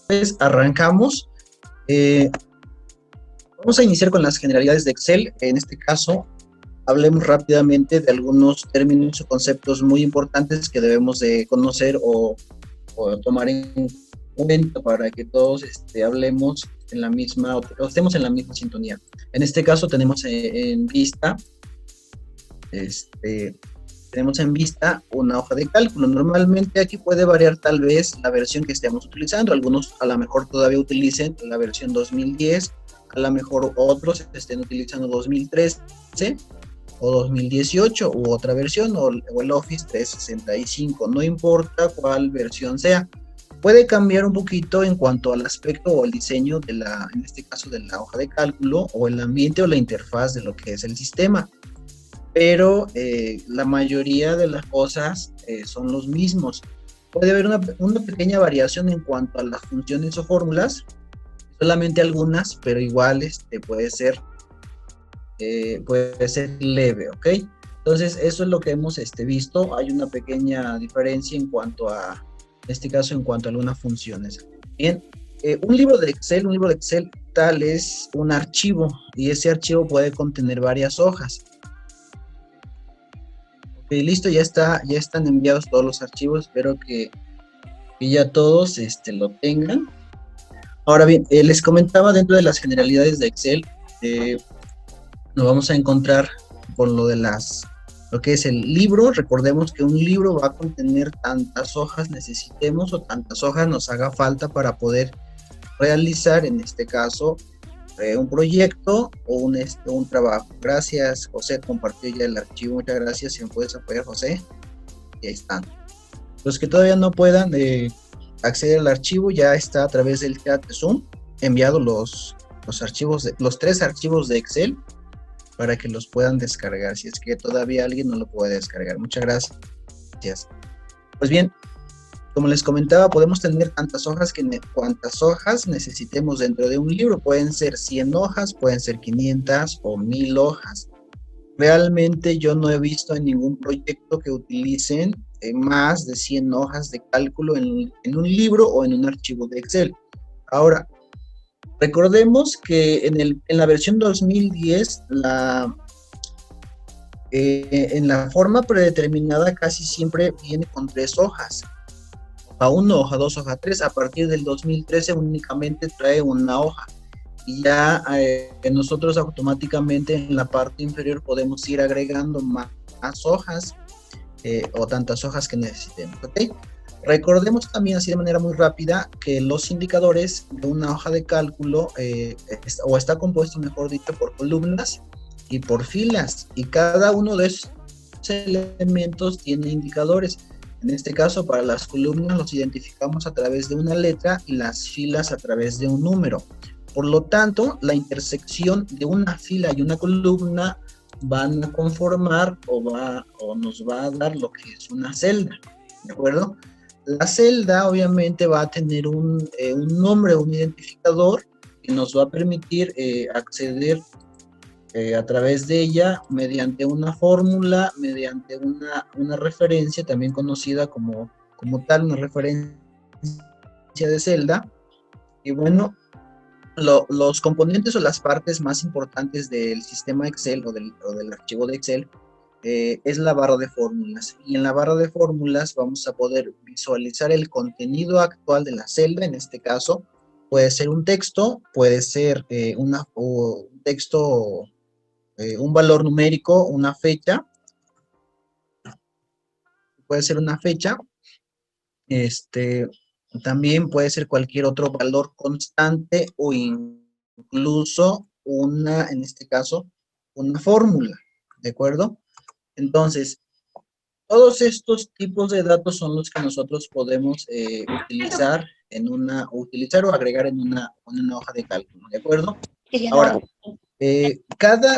Pues arrancamos. Eh, Vamos a iniciar con las generalidades de Excel. En este caso, hablemos rápidamente de algunos términos o conceptos muy importantes que debemos de conocer o tomar en cuenta para que todos hablemos en la misma, o estemos en la misma sintonía. En este caso tenemos en vista, tenemos en vista una hoja de cálculo. Normalmente aquí puede variar tal vez la versión que estemos utilizando. Algunos a lo mejor todavía utilicen la versión 2010, a lo mejor otros estén utilizando 2013 o 2018 u otra versión o el Office 365. No importa cuál versión sea. Puede cambiar un poquito en cuanto al aspecto o el diseño de en este caso de la hoja de cálculo o el ambiente o la interfaz de lo que es el sistema. Pero la mayoría de las cosas son los mismos. Puede haber una pequeña variación en cuanto a las funciones o fórmulas, solamente algunas, pero igual puede ser leve, ¿ok? Entonces, eso es lo que hemos visto. Hay una pequeña diferencia en cuanto a, en este caso, en cuanto a algunas funciones. Bien, un libro de Excel tal es un archivo, y ese archivo puede contener varias hojas. Ok, listo, ya están enviados todos los archivos. Espero que ya todos lo tengan. Ahora bien, les comentaba dentro de las generalidades de Excel, nos vamos a encontrar con lo que es el libro. Recordemos que un libro va a contener tantas hojas necesitemos o tantas hojas nos haga falta para poder realizar, en este caso, un proyecto o un trabajo. Gracias, José, compartió ya el archivo. Muchas gracias. Si me puedes apoyar, José. Y ahí están. Los que todavía no puedan acceder al archivo, ya está a través del chat de Zoom enviado los archivos, los 3 archivos de Excel para que los puedan descargar, si es que todavía alguien no lo puede descargar. Muchas gracias. Pues bien, como les comentaba, podemos tener cuantas hojas necesitemos dentro de un libro. Pueden ser 100 hojas, pueden ser 500 o 1000 hojas. Realmente yo no he visto en ningún proyecto que utilicen más de 100 hojas de cálculo en un libro o en un archivo de Excel. Ahora, recordemos que en la versión 2010, en la forma predeterminada casi siempre viene con 3 hojas. Hoja 1, hoja 2, hoja 3. A partir del 2013 únicamente trae una hoja. Y ya nosotros automáticamente en la parte inferior podemos ir agregando más hojas o tantas hojas que necesitemos, ¿ok? Recordemos también, así de manera muy rápida, que los indicadores de una hoja de cálculo está compuesto, mejor dicho, por columnas y por filas, y cada uno de esos elementos tiene indicadores. En este caso, para las columnas los identificamos a través de una letra y las filas a través de un número. Por lo tanto, la intersección de una fila y una columna van a conformar o nos va a dar lo que es una celda, ¿de acuerdo? La celda obviamente va a tener un nombre, un identificador que nos va a permitir acceder a través de ella mediante una fórmula, mediante una referencia también conocida como tal, una referencia de celda. Y bueno, los componentes o las partes más importantes del sistema Excel o del archivo de Excel es la barra de fórmulas, y en la barra de fórmulas vamos a poder visualizar el contenido actual de la celda. En este caso puede ser un texto, puede ser un texto, un valor numérico, una fecha, puede ser una fecha, también puede ser cualquier otro valor constante o incluso en este caso, una fórmula, ¿de acuerdo? Entonces, todos estos tipos de datos son los que nosotros podemos utilizar o agregar en una hoja de cálculo, ¿de acuerdo? Ahora,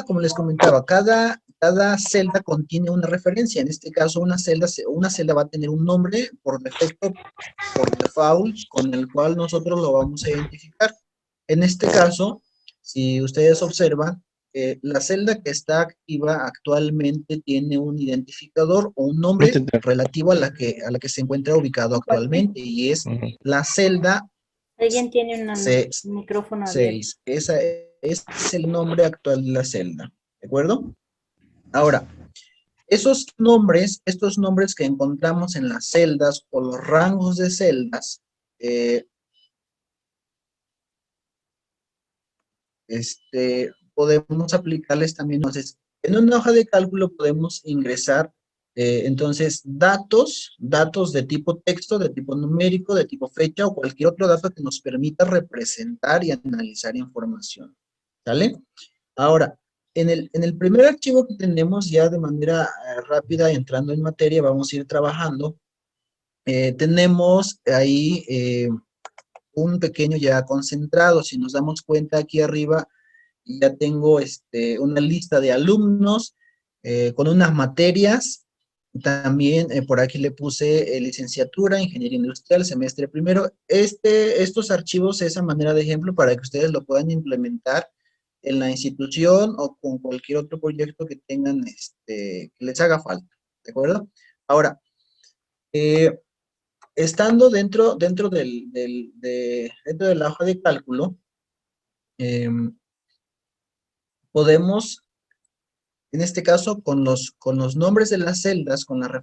como les comentaba, cada celda contiene una referencia. En este caso, una celda va a tener un nombre por defecto, por default, con el cual nosotros lo vamos a identificar. En este caso, si ustedes observan, la celda que está activa actualmente tiene un identificador o un nombre relativo a la que se encuentra ubicado actualmente, y es la celda Alguien tiene C6. un micrófono abierto. Ese es el nombre actual de la celda, ¿de acuerdo? Ahora, estos nombres que encontramos en las celdas o los rangos de celdas, podemos aplicarles también. Entonces, en una hoja de cálculo podemos ingresar, entonces, datos de tipo texto, de tipo numérico, de tipo fecha o cualquier otro dato que nos permita representar y analizar información. ¿Sale? Ahora, en el primer archivo que tenemos ya de manera rápida, entrando en materia, vamos a ir trabajando. Tenemos ahí un pequeño ya concentrado. Si nos damos cuenta aquí arriba, ya tengo una lista de alumnos con unas materias. También por aquí le puse licenciatura, ingeniería industrial, semestre primero. Estos archivos, esa manera de ejemplo, para que ustedes lo puedan implementar en la institución o con cualquier otro proyecto que tengan, que les haga falta, ¿de acuerdo? Ahora, eh, estando dentro de la hoja de cálculo, em, podemos, en este caso, con los nombres de las celdas, con la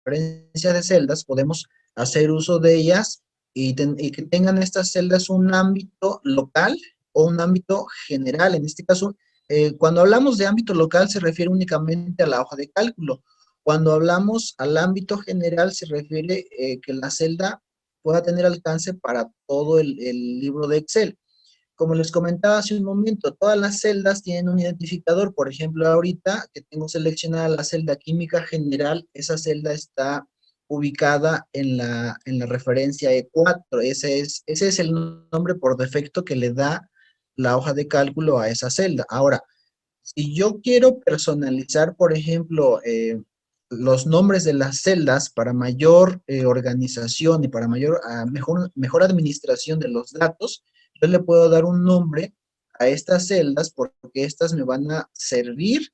referencia de celdas, podemos hacer uso de ellas y que tengan estas celdas un ámbito local o un ámbito general. En este caso, cuando hablamos de ámbito local se refiere únicamente a la hoja de cálculo. Cuando hablamos al ámbito general se refiere que la celda pueda tener alcance para todo el libro de Excel. Como les comentaba hace un momento, todas las celdas tienen un identificador. Por ejemplo, ahorita que tengo seleccionada la celda química general, esa celda está ubicada en la referencia E4. Ese es el nombre por defecto que le da la hoja de cálculo a esa celda. Ahora, si yo quiero personalizar, por ejemplo, los nombres de las celdas para mayor organización y para mejor administración de los datos, yo le puedo dar un nombre a estas celdas porque estas me van a servir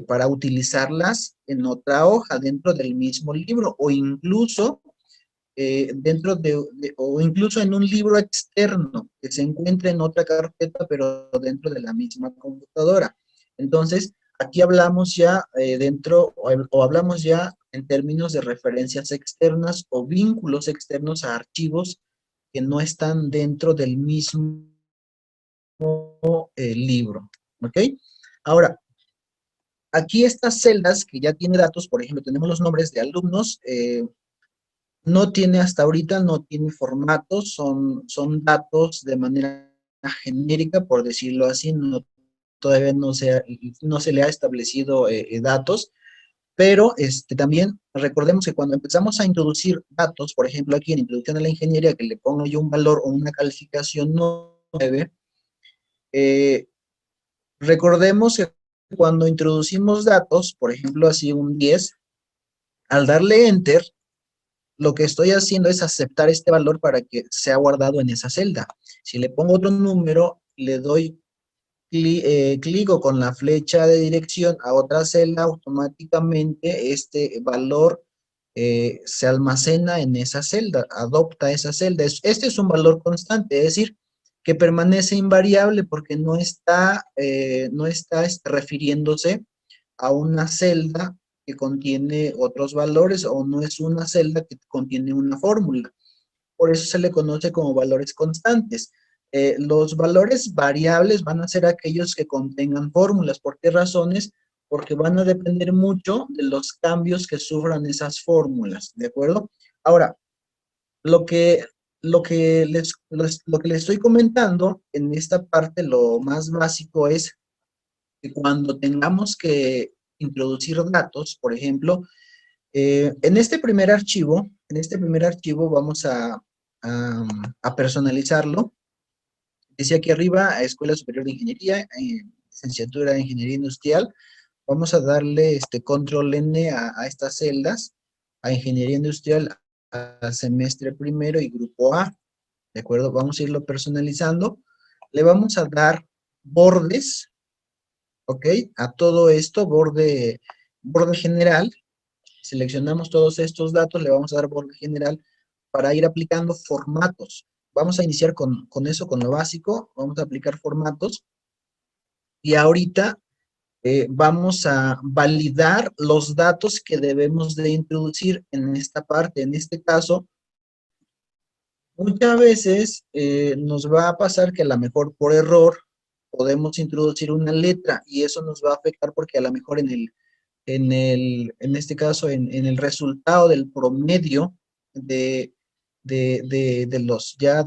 para utilizarlas en otra hoja dentro del mismo libro o incluso o incluso en un libro externo que se encuentre en otra carpeta, pero dentro de la misma computadora. Entonces, aquí hablamos ya o hablamos ya en términos de referencias externas o vínculos externos a archivos que no están dentro del mismo libro. ¿Ok? Ahora, aquí estas celdas que ya tiene datos, por ejemplo, tenemos los nombres de alumnos, no tiene hasta ahorita, no tiene formatos, son datos de manera genérica, por decirlo así, todavía no se le ha establecido datos, pero también recordemos que cuando empezamos a introducir datos, por ejemplo aquí en Introducción a la Ingeniería, que le pongo yo un valor o una calificación 9, recordemos que cuando introducimos datos, por ejemplo así un 10, al darle Enter, lo que estoy haciendo es aceptar este valor para que sea guardado en esa celda. Si le pongo otro número, le doy clic o con la flecha de dirección a otra celda, automáticamente este valor se almacena en esa celda, adopta esa celda. Este es un valor constante, es decir, que permanece invariable porque no está refiriéndose a una celda que contiene otros valores o no es una celda que contiene una fórmula. Por eso se le conoce como valores constantes. Los valores variables van a ser aquellos que contengan fórmulas. ¿Por qué razones? Porque van a depender mucho de los cambios que sufran esas fórmulas, ¿de acuerdo? Ahora, lo que, lo que les estoy comentando en esta parte, lo más básico es que cuando tengamos que introducir datos, por ejemplo, en este primer archivo vamos a personalizarlo. Dice aquí arriba, Escuela Superior de Ingeniería, licenciatura de Ingeniería Industrial. Vamos a darle control N a estas celdas, a Ingeniería Industrial, a semestre primero y grupo A. ¿De acuerdo? Vamos a irlo personalizando. Le vamos a dar bordes, ¿ok? A todo esto, borde general. Seleccionamos todos estos datos, le vamos a dar borde general para ir aplicando formatos. Vamos a iniciar con eso, con lo básico, vamos a aplicar formatos y ahorita vamos a validar los datos que debemos de introducir en esta parte. En este caso, muchas veces nos va a pasar que a lo mejor por error podemos introducir una letra y eso nos va a afectar porque a lo mejor en este caso, en el resultado del promedio de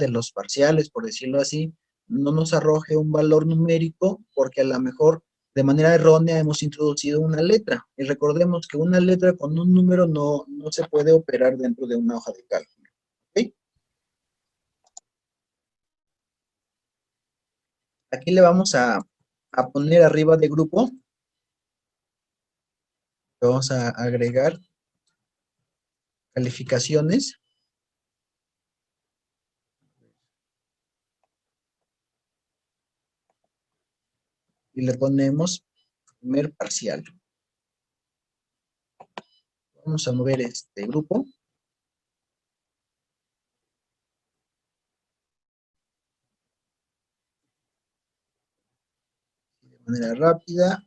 los parciales, por decirlo así, no nos arroje un valor numérico porque a lo mejor de manera errónea hemos introducido una letra. Y recordemos que una letra con un número no se puede operar dentro de una hoja de cálculo. ¿Ok? Aquí le vamos a poner arriba de grupo, le vamos a agregar calificaciones y le ponemos primer parcial. Vamos a mover este grupo. De manera rápida.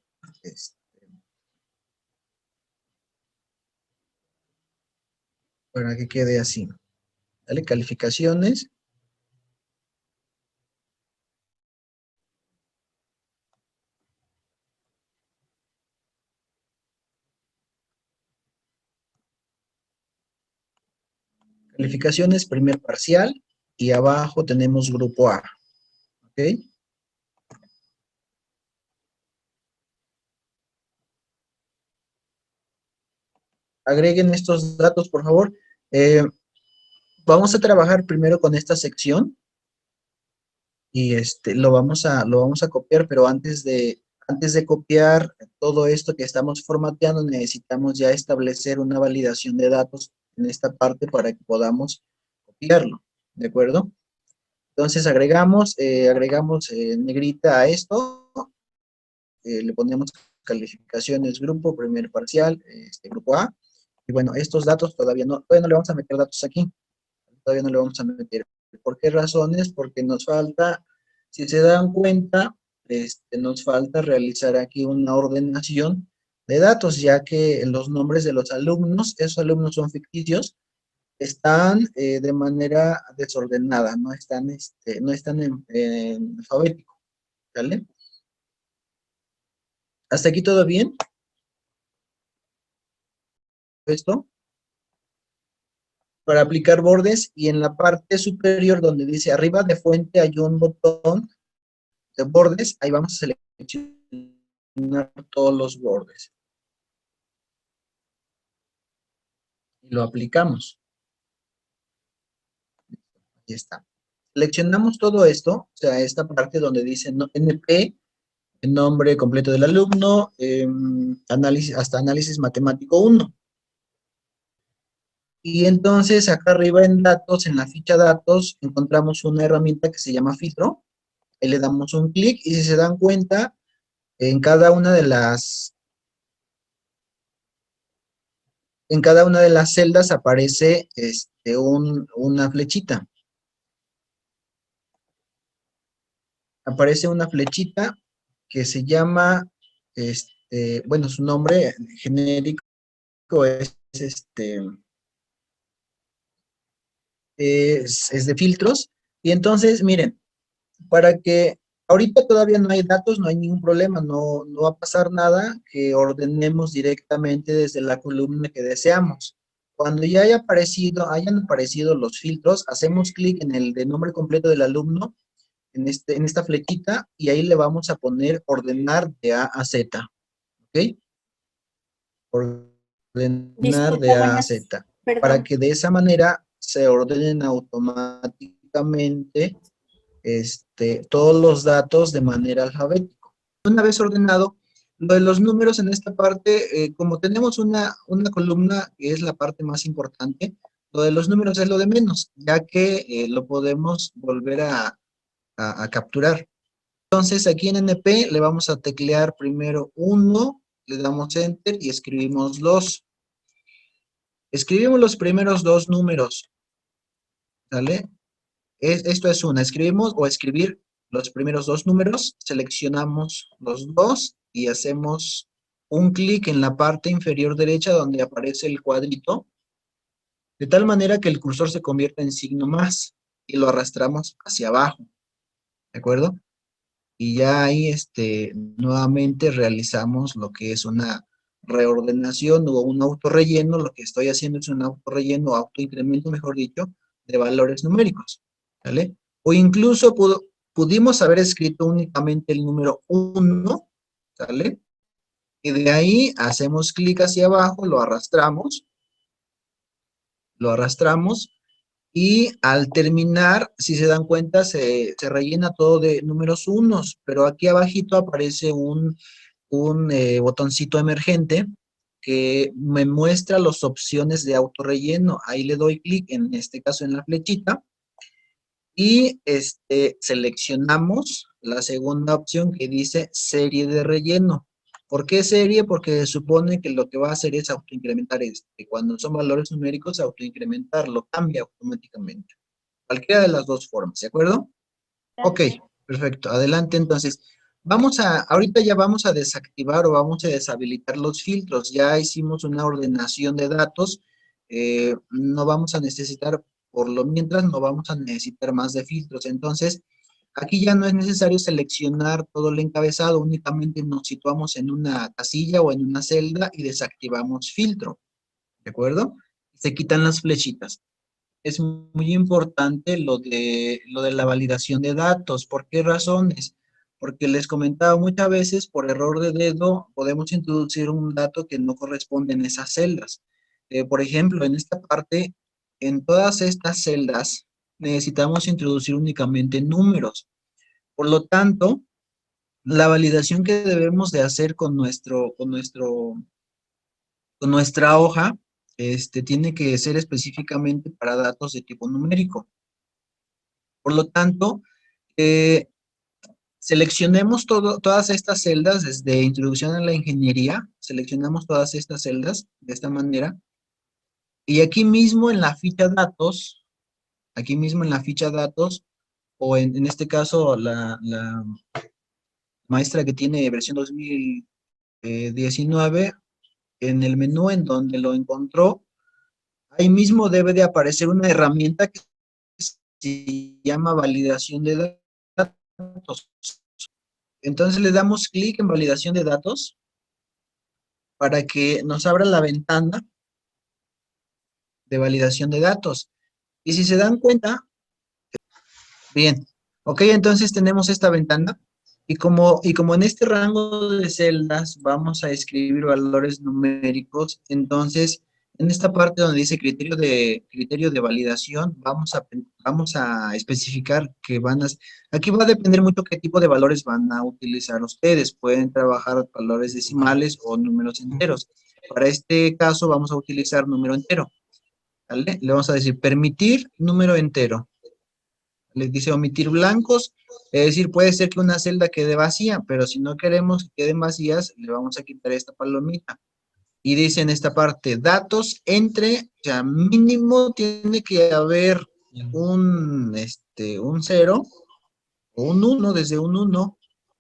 Para que quede así. Dale, calificaciones. Calificaciones, primer parcial. Y abajo tenemos grupo A. ¿Ok? Agreguen estos datos, por favor. Vamos a trabajar primero con esta sección. Y lo vamos a copiar, pero antes de copiar todo esto que estamos formateando, necesitamos ya establecer una validación de datos en esta parte para que podamos copiarlo. ¿De acuerdo? Entonces agregamos negrita a esto, le ponemos calificaciones grupo, primer parcial, grupo A, y bueno, estos datos todavía no le vamos a meter datos aquí, todavía no le vamos a meter. ¿Por qué razones? Porque nos falta, si se dan cuenta, nos falta realizar aquí una ordenación de datos, ya que los nombres de los alumnos, esos alumnos son ficticios, están de manera desordenada, no están en alfabético, ¿vale? ¿Hasta aquí todo bien? Esto, para aplicar bordes, y en la parte superior donde dice arriba de fuente hay un botón de bordes, ahí vamos a seleccionar todos los bordes. Y lo aplicamos. Ahí está. Seleccionamos todo esto, o sea, esta parte donde dice NP, el nombre completo del alumno, hasta análisis matemático 1. Y entonces acá arriba en datos, en la ficha datos, encontramos una herramienta que se llama filtro. Ahí le damos un clic y si se dan cuenta, en cada una de las celdas aparece una flechita. Aparece una flechita que se llama, bueno, su nombre genérico es de filtros. Y entonces, miren, para que ahorita todavía no hay datos, no hay ningún problema, no va a pasar nada que ordenemos directamente desde la columna que deseamos. Cuando ya hayan aparecido los filtros, hacemos clic en el de nombre completo del alumno, en esta flechita, y ahí le vamos a poner ordenar de A a Z. ¿Ok? Ordenar de Disculpa, A a buenas, Z. Para perdón. que de esa manera se ordenen automáticamente todos los datos de manera alfabética. Una vez ordenado, lo de los números en esta parte, como tenemos una columna que es la parte más importante, lo de los números es lo de menos, ya que lo podemos volver a capturar. Entonces aquí en NP le vamos a teclear primero 1, le damos Enter y escribimos 2. Escribimos los primeros dos números. ¿sale? Esto es una, escribimos o escribir los primeros dos números, seleccionamos los dos y hacemos un clic en la parte inferior derecha donde aparece el cuadrito, de tal manera que el cursor se convierta en signo más y lo arrastramos hacia abajo, ¿de acuerdo? Y ya ahí nuevamente realizamos lo que es una reordenación o un autorrelleno. Lo que estoy haciendo es un autorrelleno o autoincremento, mejor dicho, de valores numéricos, ¿vale? O incluso pudimos haber escrito únicamente el número uno, ¿sale? Y de ahí hacemos clic hacia abajo, lo arrastramos y al terminar, si se dan cuenta, se rellena todo de números unos, pero aquí abajito aparece un botoncito emergente que me muestra las opciones de autorrelleno. Ahí le doy clic, en este caso en la flechita, y seleccionamos la segunda opción que dice serie de relleno. ¿Por qué serie? Porque se supone que lo que va a hacer es autoincrementar cuando son valores numéricos, autoincrementarlo, cambia automáticamente. Cualquiera de las dos formas, ¿de acuerdo? Ok, perfecto. Adelante entonces. Ahorita ya vamos a desactivar o vamos a deshabilitar los filtros. Ya hicimos una ordenación de datos. No vamos a necesitar, por lo mientras, no vamos a necesitar más de filtros. Entonces, aquí ya no es necesario seleccionar todo el encabezado, únicamente nos situamos en una casilla o en una celda y desactivamos filtro. ¿De acuerdo? Se quitan las flechitas. Es muy importante lo de la validación de datos. ¿Por qué razones? Porque les comentaba, muchas veces por error de dedo podemos introducir un dato que no corresponde en esas celdas. Por ejemplo, en esta parte, en todas estas celdas necesitamos introducir únicamente números. Por lo tanto, la validación que debemos de hacer con nuestra hoja, tiene que ser específicamente para datos de tipo numérico. Por lo tanto, eh, seleccionemos todas estas celdas desde Introducción a la Ingeniería, seleccionamos todas estas celdas de esta manera, y aquí mismo en la ficha datos, o en este caso la maestra que tiene versión 2019, en el menú en donde lo encontró, ahí mismo debe de aparecer una herramienta que se llama validación de datos. Entonces le damos clic en validación de datos para que nos abra la ventana de validación de datos. Y si se dan cuenta, bien, ok, entonces tenemos esta ventana y como en este rango de celdas vamos a escribir valores numéricos, entonces en esta parte donde dice criterio de validación, vamos a especificar que aquí va a depender mucho qué tipo de valores van a utilizar ustedes. Pueden trabajar valores decimales o números enteros. Para este caso vamos a utilizar número entero, ¿vale? Le vamos a decir permitir número entero. Les dice omitir blancos, es decir, puede ser que una celda quede vacía, pero si no queremos que queden vacías, le vamos a quitar esta palomita. Y dice en esta parte, datos entre, o sea, mínimo tiene que haber un 0 o un uno, desde un uno,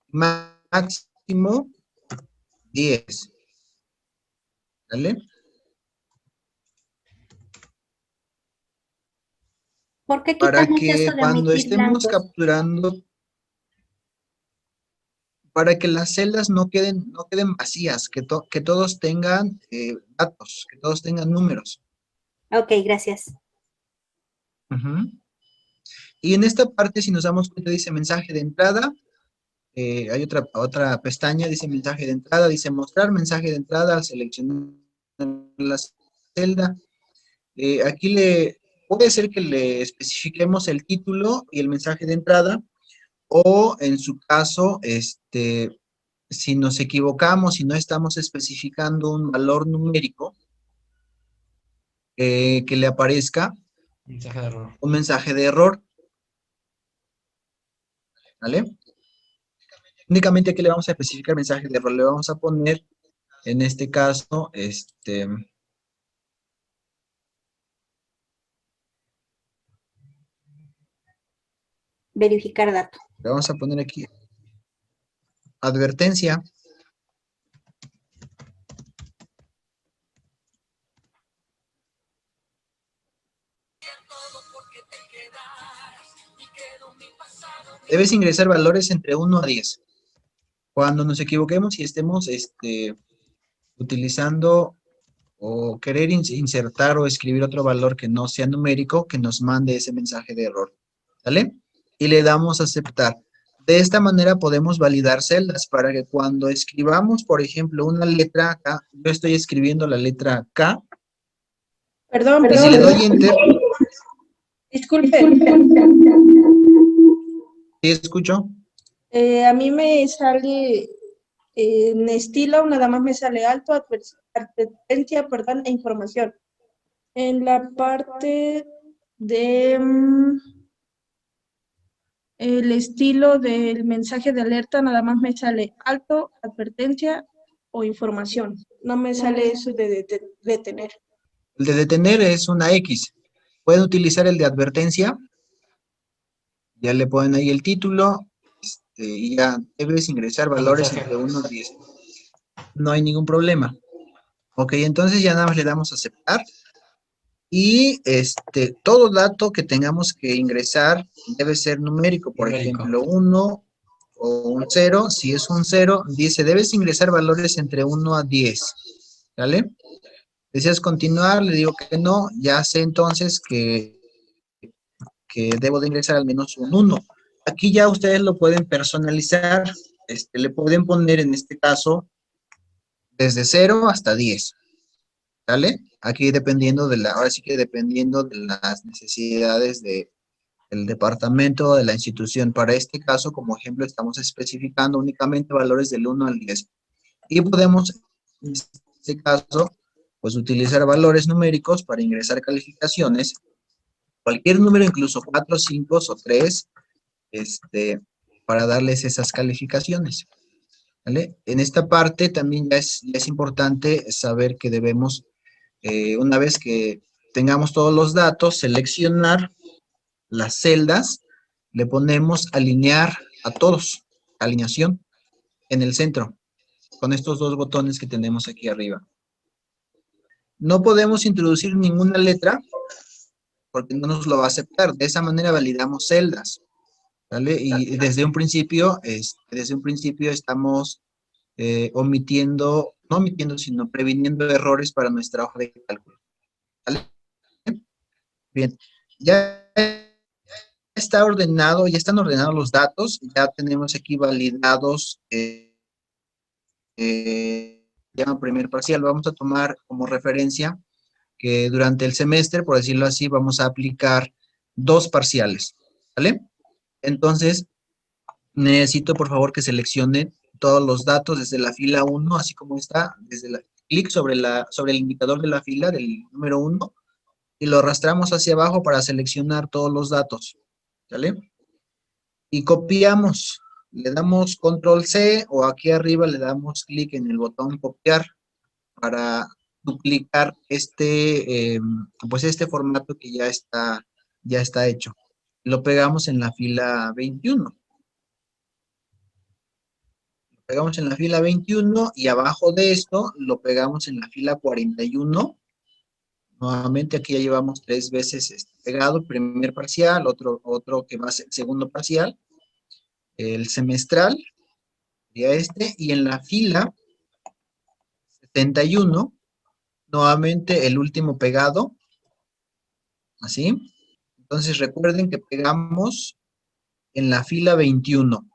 máximo 10, ¿vale? ¿Por qué Para quitamos eso que de cuando omitir estemos blancos? capturando, para que las celdas no queden vacías, que todos tengan datos, que todos tengan números. Ok, gracias. Ujú. Y en esta parte, si nos damos cuenta, dice mensaje de entrada. Hay otra pestaña, dice mensaje de entrada, dice mostrar mensaje de entrada, seleccionar la celda. Aquí puede ser que le especifiquemos el título y el mensaje de entrada, o en su caso, si nos equivocamos y no estamos especificando un valor numérico, que le aparezca Mensaje de error. un mensaje de error, ¿vale? Únicamente aquí le vamos a especificar mensaje de error, le vamos a poner, en este caso, verificar dato. Le vamos a poner aquí advertencia. Debes ingresar valores entre 1 a 10. Cuando nos equivoquemos y estemos utilizando o querer insertar o escribir otro valor que no sea numérico, que nos mande ese mensaje de error. ¿Vale? Y le damos a aceptar. De esta manera podemos validar celdas para que cuando escribamos, por ejemplo, una letra acá, yo estoy escribiendo la letra K, Perdón, y si le doy Enter, disculpe. ¿sí escucho? A mí me sale en estilo, nada más me sale alto, advertencia, perdón, e información. En la parte de el estilo del mensaje de alerta, nada más me sale alto, advertencia o información. No me sale eso de detener. El de detener es una X. Pueden utilizar el de advertencia. Ya le ponen ahí el título. Y ya debes ingresar valores entre 1 a 10. No hay ningún problema. Ok, entonces ya nada más le damos a aceptar. Y todo dato que tengamos que ingresar debe ser numérico. Por ejemplo, 1 o un 0. Si es un 0, dice, debes ingresar valores entre 1 a 10. ¿Vale? Deseas continuar, le digo que no. Ya sé entonces que debo de ingresar al menos un 1. Aquí ya ustedes lo pueden personalizar. Le pueden poner en este caso desde 0 hasta 10. ¿Vale? Aquí dependiendo ahora sí que dependiendo de las necesidades del departamento, de la institución. Para este caso, como ejemplo, estamos especificando únicamente valores del 1 al 10. Y podemos, en este caso, pues utilizar valores numéricos para ingresar calificaciones. Cualquier número, incluso 4, 5 o 3, para darles esas calificaciones. ¿Vale? En esta parte también ya es importante saber que debemos, una vez que tengamos todos los datos, seleccionar las celdas, le ponemos alinear a todos, alineación, en el centro, con estos dos botones que tenemos aquí arriba. No podemos introducir ninguna letra, porque no nos lo va a aceptar. De esa manera validamos celdas. ¿Vale? Y desde un principio estamos no omitiendo, sino previniendo errores para nuestra hoja de cálculo. ¿Vale? Bien, ya está ordenado, ya están ordenados los datos, ya tenemos aquí validados llama primer parcial. Vamos a tomar como referencia que durante el semestre, por decirlo así, vamos a aplicar 2 parciales, ¿vale? Entonces, necesito por favor que seleccionen todos los datos desde la fila 1, así como está, clic sobre el indicador de la fila del número 1 y lo arrastramos hacia abajo para seleccionar todos los datos, ¿vale? Y copiamos, le damos control C o aquí arriba le damos clic en el botón copiar para duplicar pues este formato que ya está hecho. Lo pegamos en la fila 21. Pegamos en la fila 21 y abajo de esto lo pegamos en la fila 41. Nuevamente aquí ya llevamos 3 veces pegado, primer parcial, otro que va a ser segundo parcial, el semestral, y en la fila 71, nuevamente el último pegado, así. Entonces recuerden que pegamos en la fila 21,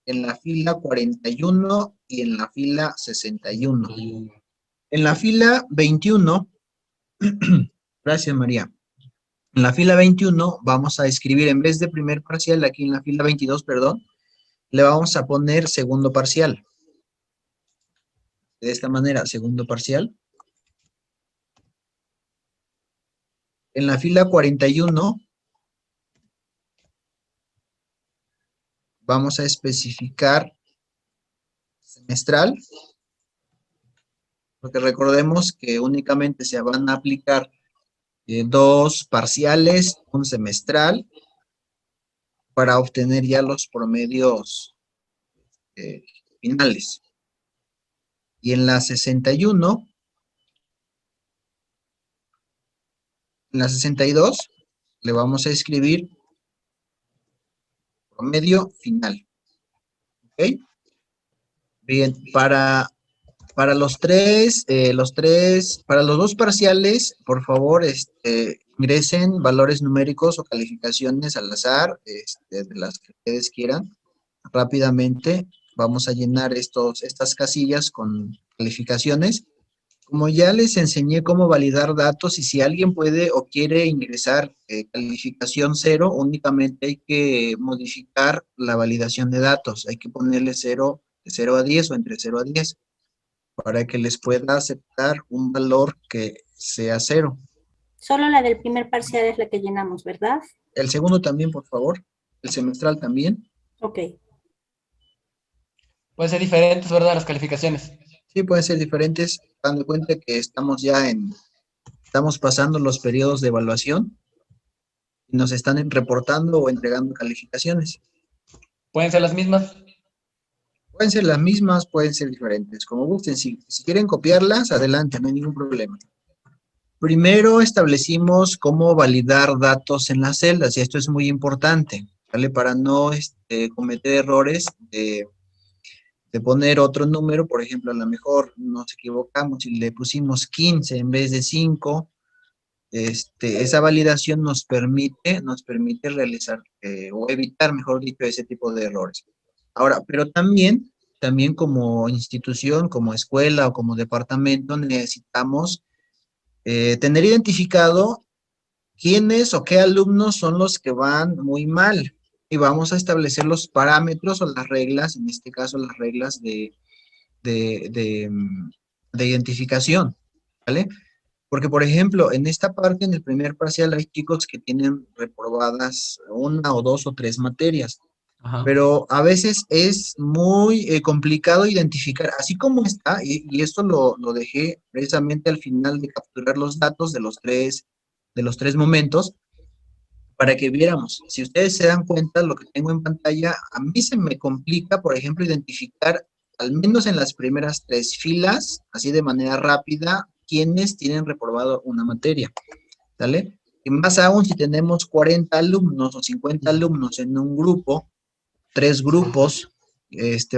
en la fila 41 y en la fila 61. En la fila 21, gracias María. En la fila 21 vamos a escribir, en vez de primer parcial, aquí en la fila 22, perdón, le vamos a poner segundo parcial. De esta manera, segundo parcial. En la fila 41 vamos a especificar semestral, porque recordemos que únicamente se van a aplicar 2 parciales, un semestral, para obtener ya los promedios finales. Y en la 61, en la 62, le vamos a escribir promedio final. ¿Ok? Bien, para para los dos parciales, por favor, ingresen valores numéricos o calificaciones al azar, de las que ustedes quieran. Rápidamente vamos a llenar estas casillas con calificaciones. Como ya les enseñé cómo validar datos, y si alguien puede o quiere ingresar calificación 0, únicamente hay que modificar la validación de datos. Hay que ponerle 0, de 0 a 10 o entre 0 a 10 para que les pueda aceptar un valor que sea 0. Solo la del primer parcial es la que llenamos, ¿verdad? El segundo también, por favor. El semestral también. Ok. Pueden ser diferentes, ¿verdad? Las calificaciones. Sí, pueden ser diferentes, dando cuenta que estamos pasando los periodos de evaluación y nos están reportando o entregando calificaciones. Pueden ser las mismas. Pueden ser las mismas, pueden ser diferentes, como gusten. Si quieren copiarlas, adelante, no hay ningún problema. Primero establecimos cómo validar datos en las celdas, y esto es muy importante, ¿vale? Para no cometer errores de poner otro número. Por ejemplo, a lo mejor nos equivocamos y le pusimos 15 en vez de 5. Esa validación nos permite realizar o evitar, mejor dicho, ese tipo de errores. Ahora, pero también como institución, como escuela o como departamento, necesitamos tener identificado quiénes o qué alumnos son los que van muy mal. Y vamos a establecer los parámetros o las reglas, en este caso las reglas de identificación, ¿vale? Porque, por ejemplo, en esta parte, en el primer parcial, hay chicos que tienen reprobadas 1 o 2 o 3 materias. Ajá. Pero a veces es muy complicado identificar, así como está, y esto lo dejé precisamente al final de capturar los datos de los tres momentos, para que viéramos. Si ustedes se dan cuenta, lo que tengo en pantalla, a mí se me complica, por ejemplo, identificar, al menos en las primeras 3 filas, así de manera rápida, quiénes tienen reprobado una materia, ¿sale? Y más aún si tenemos 40 alumnos o 50 alumnos en un grupo, 3 grupos,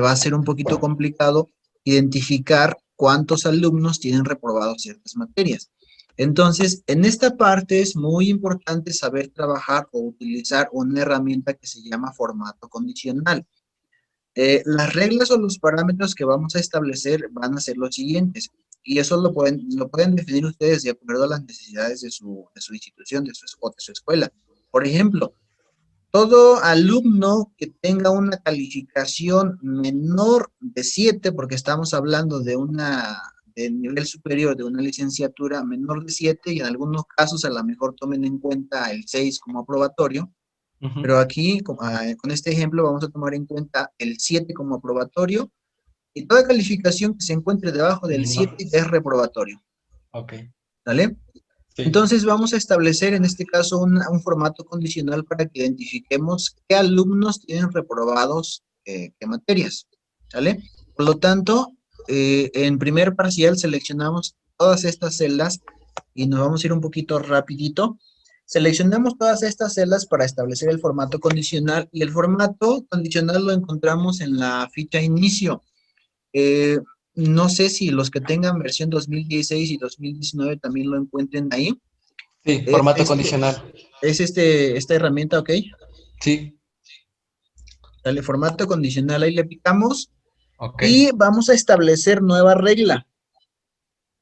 va a ser un poquito complicado identificar cuántos alumnos tienen reprobado ciertas materias. Entonces, en esta parte es muy importante saber trabajar o utilizar una herramienta que se llama formato condicional. Las reglas o los parámetros que vamos a establecer van a ser los siguientes, y eso lo pueden definir ustedes de acuerdo a las necesidades de su institución, de su escuela. Por ejemplo, todo alumno que tenga una calificación menor de 7, porque estamos hablando de nivel superior, de una licenciatura menor de 7, y en algunos casos a lo mejor tomen en cuenta el 6 como aprobatorio, pero aquí, con este ejemplo, vamos a tomar en cuenta el 7 como aprobatorio, y toda calificación que se encuentre debajo del 7 es reprobatorio. Ok. ¿Vale? Sí. Entonces vamos a establecer en este caso un formato condicional para que identifiquemos qué alumnos tienen reprobados qué materias, ¿vale? Por lo tanto, en primer parcial seleccionamos todas estas celdas y nos vamos a ir un poquito rapidito. Seleccionamos todas estas celdas para establecer el formato condicional, y el formato condicional lo encontramos en la ficha inicio. No sé si los que tengan versión 2016 y 2019 también lo encuentren ahí. Sí, formato condicional. Es esta herramienta, ¿ok? Sí. Dale, formato condicional, ahí le picamos. Ok. Y vamos a establecer nueva regla.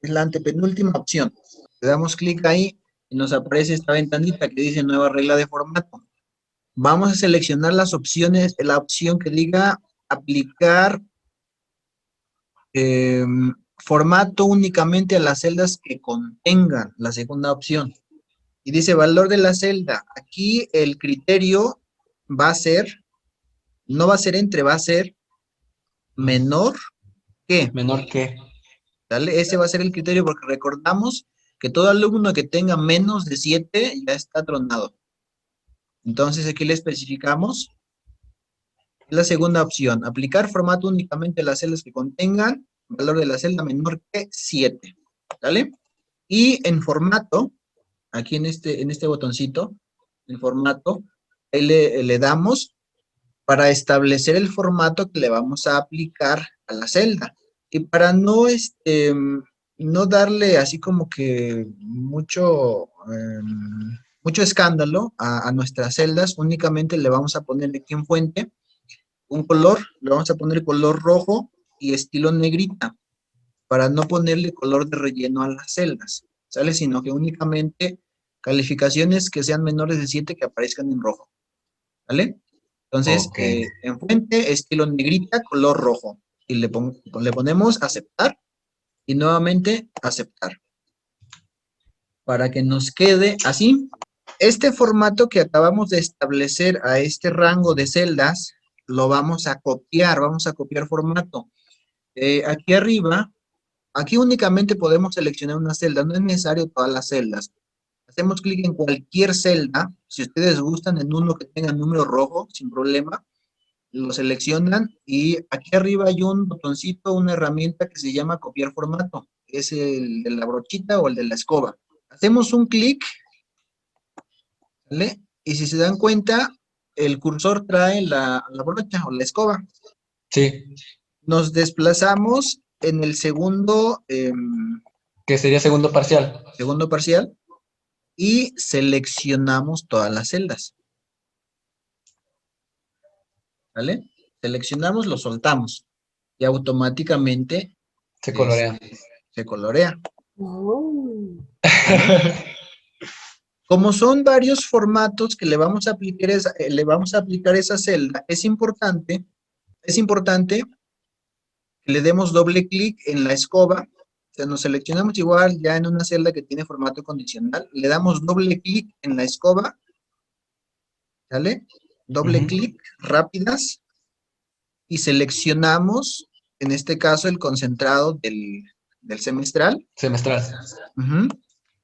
Es la antepenúltima opción. Le damos clic ahí y nos aparece esta ventanita que dice nueva regla de formato. Vamos a seleccionar las opciones, la opción que diga aplicar formato únicamente a las celdas que contengan, la segunda opción. Y dice valor de la celda. Aquí el criterio va a ser, no va a ser entre, va a ser menor que. Menor que. ¿Vale? Ese va a ser el criterio, porque recordamos que todo alumno que tenga menos de 7 ya está tronado. Entonces aquí le especificamos la segunda opción, aplicar formato únicamente a las celdas que contengan valor de la celda menor que 7, ¿vale? Y en formato, aquí en este botoncito, en formato, ahí le damos para establecer el formato que le vamos a aplicar a la celda. Y para no, no darle así como que mucho escándalo a nuestras celdas, únicamente le vamos a poner aquí en fuente un color, le vamos a poner color rojo y estilo negrita, para no ponerle color de relleno a las celdas, ¿sale? Sino que únicamente calificaciones que sean menores de 7 que aparezcan en rojo, ¿vale? Entonces, Ok. en fuente, estilo negrita, color rojo. Y le ponemos aceptar y nuevamente aceptar. Para que nos quede así. Este formato que acabamos de establecer a este rango de celdas, lo vamos a copiar formato. Aquí arriba, aquí únicamente podemos seleccionar una celda, no es necesario todas las celdas. Hacemos clic en cualquier celda, si ustedes gustan en uno que tenga número rojo, sin problema, lo seleccionan y aquí arriba hay un botoncito, una herramienta que se llama copiar formato, es el de la brochita o el de la escoba. Hacemos un clic, ¿vale? Y si se dan cuenta, el cursor trae la brocha o la escoba. Sí. Nos desplazamos en el segundo, Que sería segundo parcial. segundo parcial y seleccionamos todas las celdas, ¿vale? Seleccionamos, lo soltamos y automáticamente Se colorea. se colorea. Oh. Como son varios formatos que le vamos a aplicar esa celda, es importante que le demos doble clic en la escoba. O sea, nos seleccionamos igual ya en una celda que tiene formato condicional, le damos doble clic en la escoba, ¿sale? Doble clic, rápidas, y seleccionamos, en este caso, el concentrado del semestral. Semestral.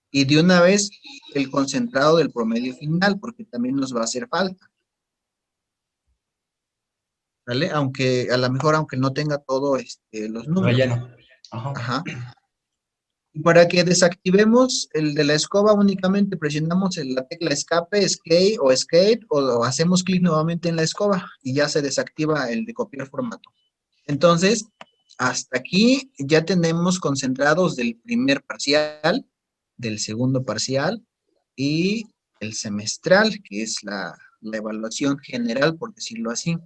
Y de una vez el concentrado del promedio final, porque también nos va a hacer falta. ¿Vale? Aunque, a lo mejor, aunque no tenga todo los números. Relleno. Ajá. Ajá. Y para que desactivemos el de la escoba, únicamente presionamos la tecla escape, escape, o hacemos clic nuevamente en la escoba y ya se desactiva el de copiar formato. Entonces, hasta aquí ya tenemos concentrados del primer parcial, del segundo parcial y el semestral, que es la evaluación general, por decirlo así.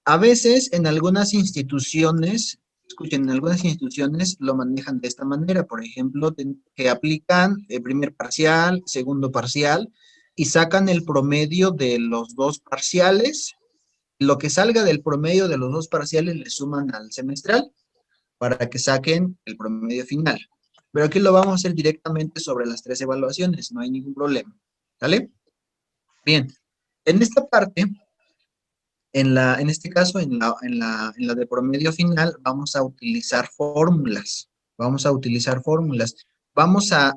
A veces en algunas instituciones, escuchen, en algunas instituciones lo manejan de esta manera, por ejemplo, que aplican el primer parcial, segundo parcial, y sacan el promedio de los dos parciales. Lo que salga del promedio de los dos parciales le suman al semestral para que saquen el promedio final. Pero aquí lo vamos a hacer directamente sobre las 3 evaluaciones, no hay ningún problema. ¿Sale? Bien, en esta parte, en este caso, en la de promedio final, vamos a utilizar fórmulas. Vamos a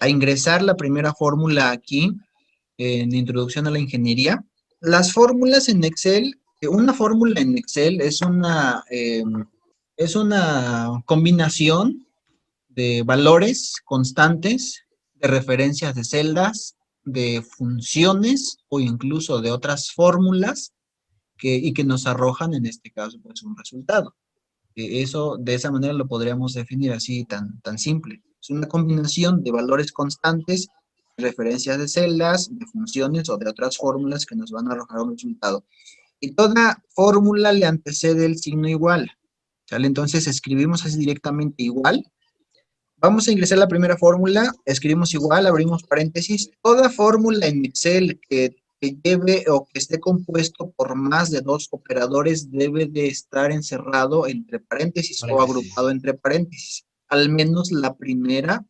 ingresar la primera fórmula aquí, en Introducción a la Ingeniería. Las fórmulas en Excel, una fórmula en Excel es una combinación de valores constantes, de referencias de celdas, de funciones o incluso de otras fórmulas y que nos arrojan en este caso pues un resultado. Eso de esa manera lo podríamos definir así tan simple. Es una combinación de valores constantes, referencias de celdas, de funciones o de otras fórmulas que nos van a arrojar un resultado. Y toda fórmula le antecede el signo igual. ¿Sale? Entonces escribimos así directamente igual. Vamos a ingresar la primera fórmula, escribimos igual, abrimos paréntesis. Toda fórmula en Excel que lleve o que esté compuesto por más de 2 operadores debe de estar encerrado entre paréntesis o agrupado entre paréntesis. Al menos la primera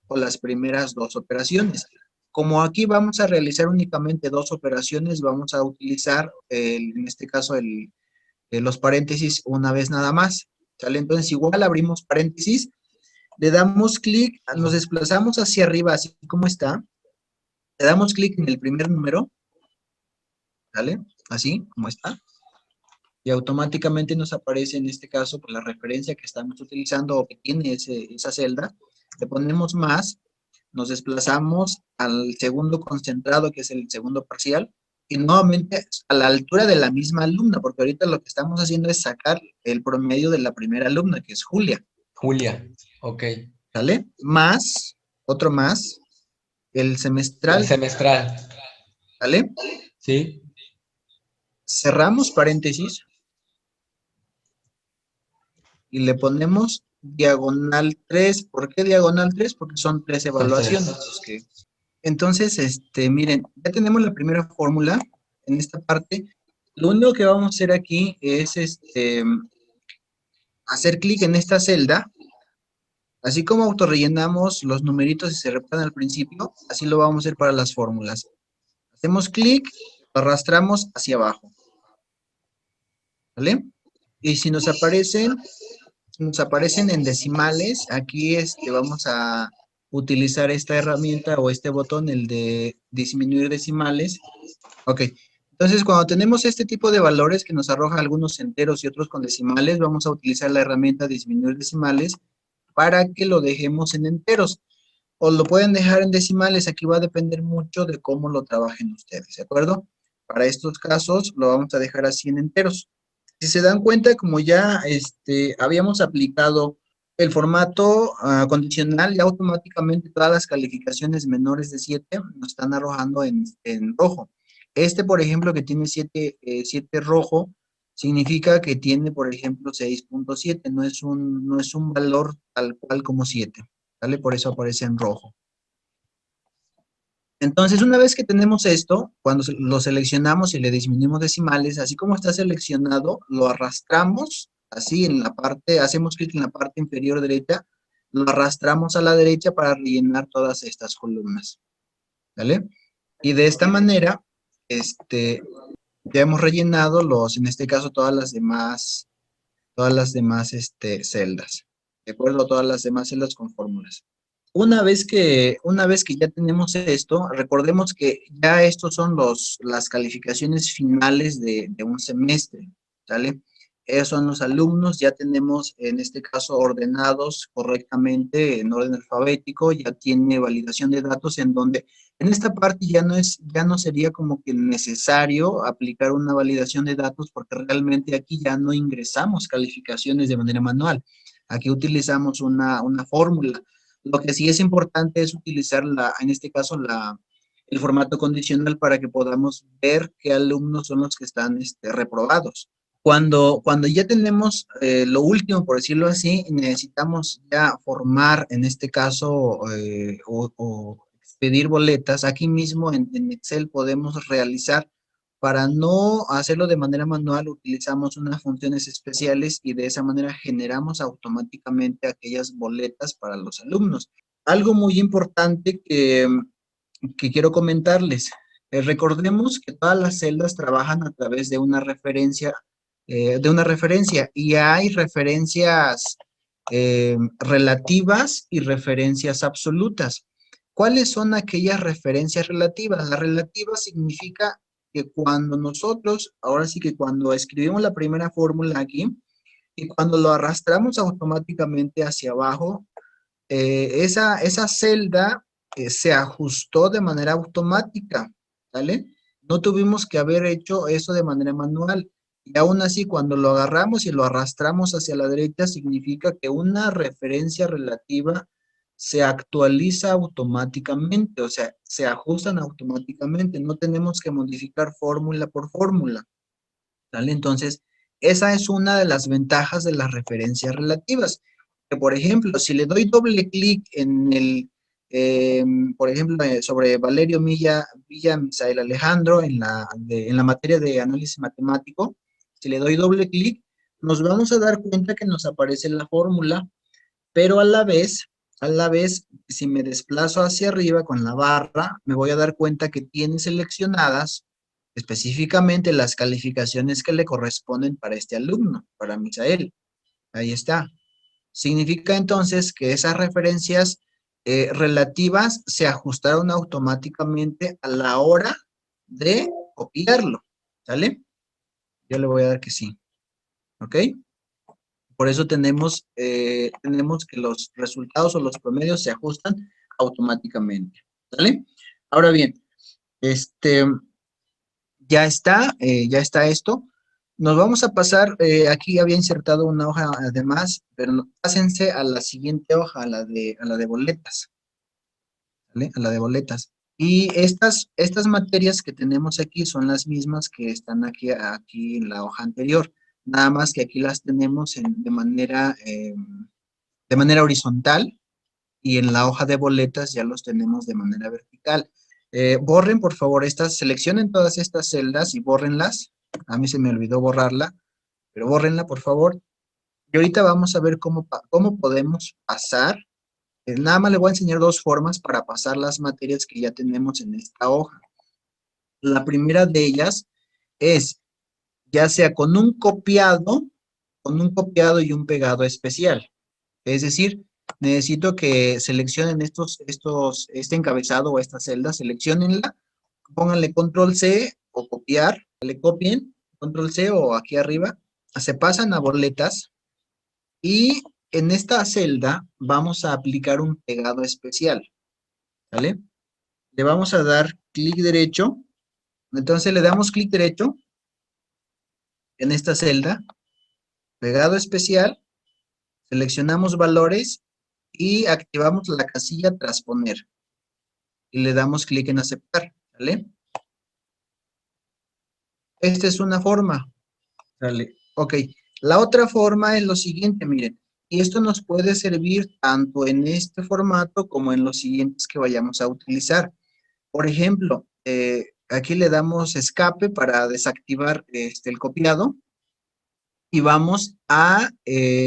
o las primeras 2 operaciones. Como aquí vamos a realizar únicamente 2 operaciones, vamos a utilizar, en este caso, los paréntesis una vez nada más. ¿Sale? Entonces igual abrimos paréntesis, le damos clic, nos desplazamos hacia arriba, así como está, Le damos clic en el primer número, ¿vale? Así, como está. Y automáticamente nos aparece en este caso por la referencia que estamos utilizando o que tiene esa celda. Le ponemos más, nos desplazamos al segundo concentrado, que es el segundo parcial, y nuevamente a la altura de la misma alumna, porque ahorita lo que estamos haciendo es sacar el promedio de la primera alumna, que es Julia, Julia, ok. ¿vale? Más, otro más, el El semestral, semestral, ¿vale? ¿sí? Cerramos paréntesis y le ponemos diagonal 3. ¿Por qué diagonal 3? Porque son 3 Son evaluaciones. Entonces, miren, ya tenemos la primera fórmula en esta parte. Lo único que vamos a hacer aquí es hacer clic en esta celda. Así como autorrellenamos los numeritos y se repitan al principio, así lo vamos a hacer para las fórmulas. Hacemos clic, lo arrastramos hacia abajo. ¿Vale? Y si nos aparecen en decimales, aquí vamos a utilizar esta herramienta o este botón, el de disminuir decimales. Ok, entonces cuando tenemos este tipo de valores que nos arroja algunos enteros y otros con decimales, vamos a utilizar la herramienta disminuir decimales para que lo dejemos en enteros. O lo pueden dejar en decimales, aquí va a depender mucho de cómo lo trabajen ustedes, ¿de acuerdo? Para estos casos lo vamos a dejar así en enteros. Si se dan cuenta, como ya habíamos aplicado el formato condicional, ya automáticamente todas las calificaciones menores de 7 nos están arrojando en rojo. Por ejemplo, que tiene 7 rojo, significa que tiene, por ejemplo, 6.7, no es un valor tal cual como 7, ¿vale? Por eso aparece en rojo. Entonces, una vez que tenemos esto, cuando lo seleccionamos y le disminuimos decimales, así como está seleccionado, lo arrastramos, así en la parte, hacemos clic en la parte inferior derecha, lo arrastramos a la derecha para rellenar todas estas columnas, ¿vale? Y de esta manera, ya hemos rellenado en este caso, todas las demás celdas, ¿de acuerdo? Todas las demás celdas con fórmulas. Una vez que ya tenemos esto, recordemos que ya estos son las calificaciones finales de un semestre, ¿sale? Esos son los alumnos, ya tenemos en este caso ordenados correctamente en orden alfabético, ya tiene validación de datos en donde en esta parte ya no sería como que necesario aplicar una validación de datos porque realmente aquí ya no ingresamos calificaciones de manera manual. Aquí utilizamos una fórmula. Lo que sí es importante es utilizar en este caso, el formato condicional para que podamos ver qué alumnos son los que están reprobados. Cuando ya tenemos lo último, por decirlo así, necesitamos ya formar, en este caso, o expedir boletas. Aquí mismo en Excel podemos realizar, para no hacerlo de manera manual, utilizamos unas funciones especiales y de esa manera generamos automáticamente aquellas boletas para los alumnos. Algo muy importante que quiero comentarles. Recordemos que todas las celdas trabajan a través de una referencia, y hay referencias relativas y referencias absolutas. ¿Cuáles son aquellas referencias relativas? La relativa significa que cuando nosotros, ahora sí que cuando escribimos la primera fórmula aquí, y cuando lo arrastramos automáticamente hacia abajo, esa celda se ajustó de manera automática, ¿vale? No tuvimos que haber hecho eso de manera manual. Y aún así, cuando lo agarramos y lo arrastramos hacia la derecha, significa que una referencia relativa se actualiza automáticamente, o sea, se ajustan automáticamente. No tenemos que modificar fórmula por fórmula, ¿vale? Entonces, esa es una de las ventajas de las referencias relativas. Que, por ejemplo, si le doy doble clic por ejemplo, sobre Valerio Villa Misael Alejandro en la materia de análisis matemático, si le doy doble clic, nos vamos a dar cuenta que nos aparece la fórmula, pero a la vez, si me desplazo hacia arriba con la barra, me voy a dar cuenta que tiene seleccionadas específicamente las calificaciones que le corresponden para este alumno, para Misael. Ahí está. Significa entonces que esas referencias relativas se ajustaron automáticamente a la hora de copiarlo, ¿sale? Yo le voy a dar que sí, ¿ok? Por eso tenemos que los resultados o los promedios se ajustan automáticamente, ¿sale? Ahora bien, ya está esto. Nos vamos a pasar, aquí había insertado una hoja además, pero pásense a la siguiente hoja, a la de boletas, ¿vale? A la de boletas. Y estas materias que tenemos aquí son las mismas que están aquí en la hoja anterior, nada más que aquí las tenemos de manera horizontal y en la hoja de boletas ya los tenemos de manera vertical. Borren, por favor, seleccionen todas estas celdas y bórrenlas. A mí se me olvidó borrarla, pero bórrenla, por favor. Y ahorita vamos a ver cómo podemos pasar. Nada más le voy a enseñar dos formas para pasar las materias que ya tenemos en esta hoja. La primera de ellas es ya sea con un copiado y un pegado especial. Es decir, necesito que seleccionen este encabezado o esta celda, seleccionenla, pónganle control C o copiar, le copien, control C o aquí arriba, se pasan a boletas y en esta celda vamos a aplicar un pegado especial, ¿vale? Le vamos a dar clic derecho, entonces le damos clic derecho en esta celda, pegado especial, seleccionamos valores y activamos la casilla transponer. Y le damos clic en aceptar, ¿vale? Esta es una forma, ¿vale? Ok, la otra forma es lo siguiente, miren, y esto nos puede servir tanto en este formato como en los siguientes que vayamos a utilizar. Por ejemplo, aquí le damos escape para desactivar el copiado y vamos a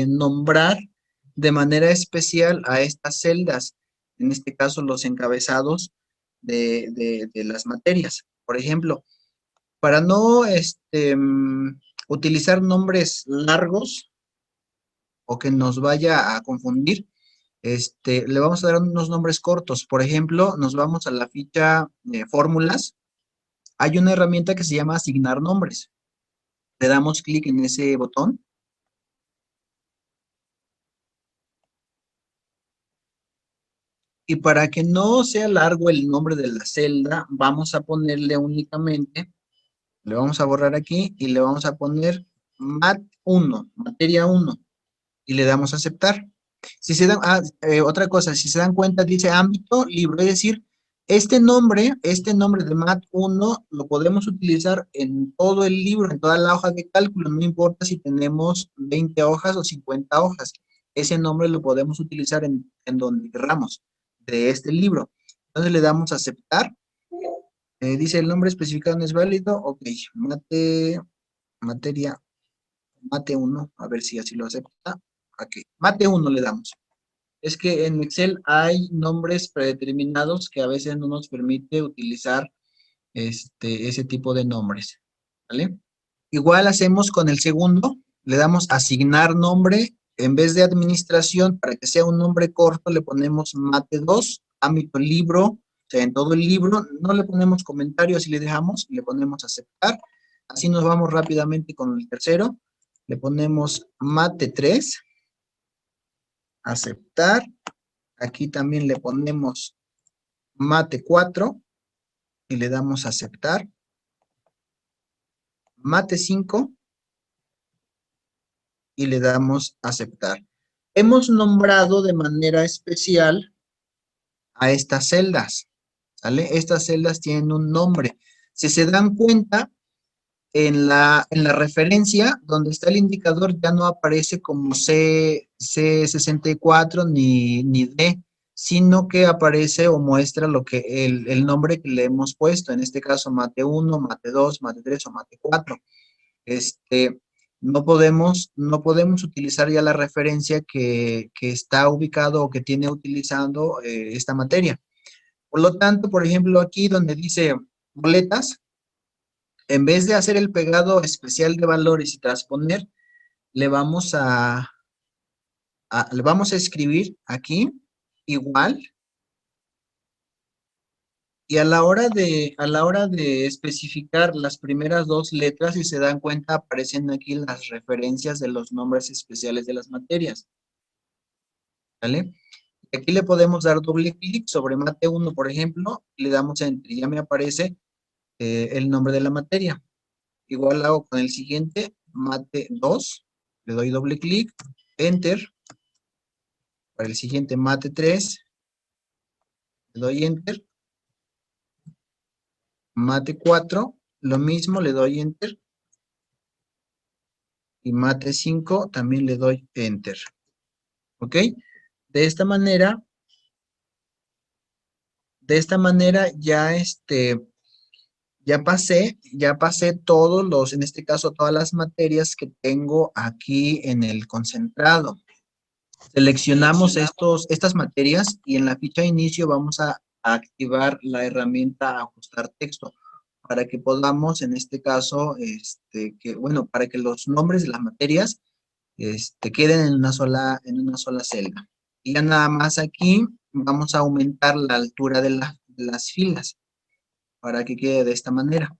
nombrar de manera especial a estas celdas, en este caso los encabezados de las materias. Por ejemplo, para no utilizar nombres largos o que nos vaya a confundir, le vamos a dar unos nombres cortos. Por ejemplo, nos vamos a la ficha fórmulas. Hay una herramienta que se llama asignar nombres. Le damos clic en ese botón. Y para que no sea largo el nombre de la celda, vamos a ponerle únicamente, le vamos a borrar aquí y le vamos a poner mat 1, materia 1, y le damos a aceptar. Si se dan, otra cosa, si se dan cuenta, dice ámbito libro, es decir, este nombre de mat 1 lo podemos utilizar en todo el libro, en toda la hoja de cálculo, no importa si tenemos 20 hojas o 50 hojas, ese nombre lo podemos utilizar en donde queramos de este libro. Entonces le damos a aceptar. Dice el nombre especificado no es válido. Ok, materia, mate 1, a ver si así lo acepta. Ok, mate 1 le damos. Es que en Excel hay nombres predeterminados que a veces no nos permite utilizar ese tipo de nombres, ¿vale? Igual hacemos con el segundo, le damos asignar nombre, en vez de administración, para que sea un nombre corto, le ponemos mate 2, ámbito libro, o sea, en todo el libro, no le ponemos comentarios y le dejamos, le ponemos aceptar, así nos vamos rápidamente con el tercero, le ponemos mate 3, aceptar, aquí también le ponemos mate 4 y le damos aceptar, mate 5 y le damos aceptar. Hemos nombrado de manera especial a estas celdas, ¿sale? Estas celdas tienen un nombre. Si se dan cuenta, en la referencia, donde está el indicador, ya no aparece como C64 ni D, sino que aparece o muestra el nombre que le hemos puesto, en este caso mate 1, mate 2, mate 3 o mate 4. No podemos utilizar ya la referencia que está ubicado o que tiene utilizando esta materia. Por lo tanto, por ejemplo, aquí donde dice boletas, en vez de hacer el pegado especial de valores y transponer, le vamos a escribir aquí igual, Y a la hora de especificar las primeras dos letras, si se dan cuenta, aparecen aquí las referencias de los nombres especiales de las materias. ¿Vale? Aquí le podemos dar doble clic sobre mate 1, por ejemplo, y le damos enter, y ya me aparece el nombre de la materia. Igual hago con el siguiente, mate 2, le doy doble clic, enter. Para el siguiente, mate 3, le doy enter. Mate 4, lo mismo, le doy enter. Y mate 5, también le doy enter. ¿Ok? De esta manera ya ya pasé todos los, en este caso, todas las materias que tengo aquí en el concentrado. Seleccionamos estas materias y en la ficha de inicio vamos a activar la herramienta ajustar texto para que podamos, en este caso, para que los nombres de las materias queden en una sola celda. Y ya nada más aquí vamos a aumentar la altura de las filas para que quede de esta manera.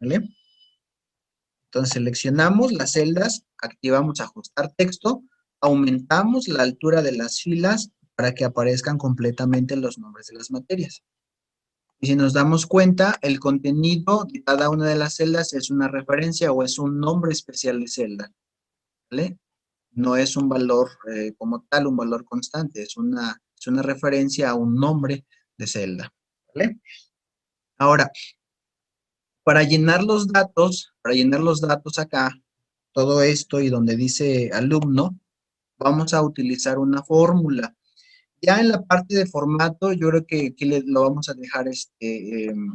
¿Vale? Entonces seleccionamos las celdas, activamos ajustar texto, aumentamos la altura de las filas para que aparezcan completamente los nombres de las materias. Y si nos damos cuenta, el contenido de cada una de las celdas es una referencia o es un nombre especial de celda. ¿Vale? No es un valor como tal, un valor constante, es una referencia a un nombre de celda. ¿Vale? Ahora, para llenar los datos acá, todo esto y donde dice alumno, vamos a utilizar una fórmula. Ya en la parte de formato, yo creo que aquí lo vamos a dejar,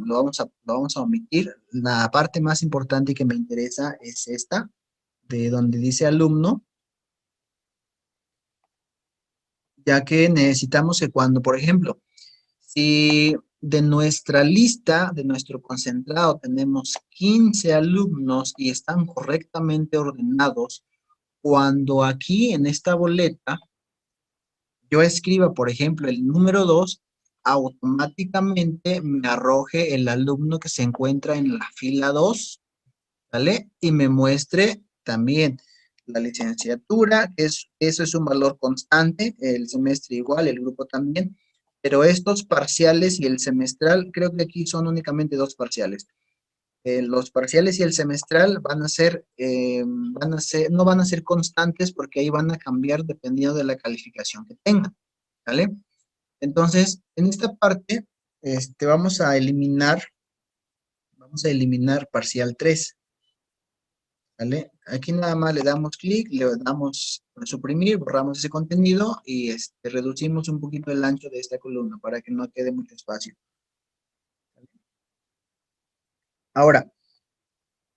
lo vamos a omitir. La parte más importante que me interesa es esta, de donde dice alumno, ya que necesitamos que cuando, por ejemplo, si de nuestra lista, de nuestro concentrado, tenemos 15 alumnos y están correctamente ordenados, cuando aquí en esta boleta yo escriba, por ejemplo, el número 2, automáticamente me arroje el alumno que se encuentra en la fila 2, ¿vale? Y me muestre también la licenciatura, eso es un valor constante, el semestre igual, el grupo también, pero estos parciales y el semestral, creo que aquí son únicamente dos parciales. Los parciales y el semestral no van a ser constantes porque ahí van a cambiar dependiendo de la calificación que tengan, ¿vale? Entonces, en esta parte, vamos a eliminar parcial 3, ¿vale? Aquí nada más le damos clic, le damos a suprimir, borramos ese contenido y reducimos un poquito el ancho de esta columna para que no quede mucho espacio. Ahora,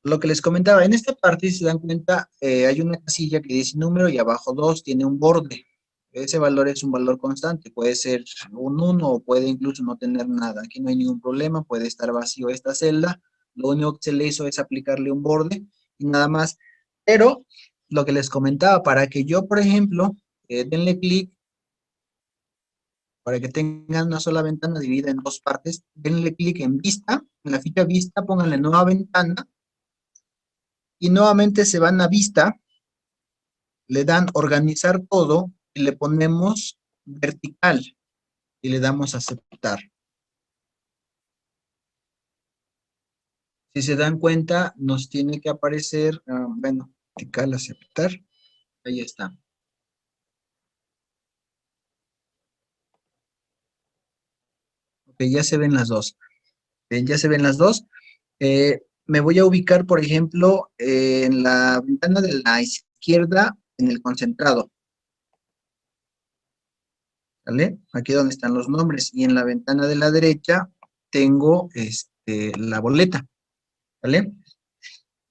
lo que les comentaba, en esta parte, si se dan cuenta, hay una casilla que dice número y abajo 2 tiene un borde. Ese valor es un valor constante, puede ser un 1 o puede incluso no tener nada. Aquí no hay ningún problema, puede estar vacío esta celda. Lo único que se le hizo es aplicarle un borde y nada más. Pero lo que les comentaba, para que yo, por ejemplo, denle clic, para que tengan una sola ventana dividida en dos partes, denle clic en vista, en la ficha vista, pónganle nueva ventana y nuevamente se van a vista, le dan organizar todo y le ponemos vertical y le damos aceptar. Si se dan cuenta, nos tiene que aparecer, bueno, vertical, aceptar, ahí está. Ok, ya se ven las dos. Ya se ven las dos. Me voy a ubicar, por ejemplo, en la ventana de la izquierda, en el concentrado. ¿Vale? Aquí donde están los nombres. Y en la ventana de la derecha tengo la boleta. ¿Vale?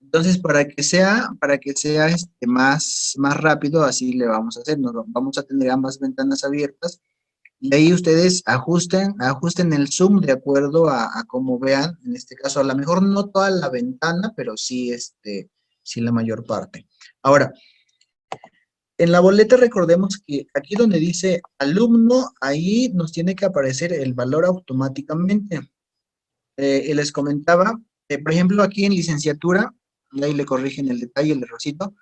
Entonces, para que sea más rápido, así le vamos a hacer. Vamos a tener ambas ventanas abiertas. Y ahí ustedes ajusten el zoom de acuerdo a cómo vean. En este caso, a lo mejor no toda la ventana, pero sí, sí la mayor parte. Ahora, En la boleta recordemos que aquí donde dice alumno, ahí nos tiene que aparecer el valor automáticamente. Y les comentaba, por ejemplo, aquí en licenciatura, y ahí le corrigen el detalle, el errorcito,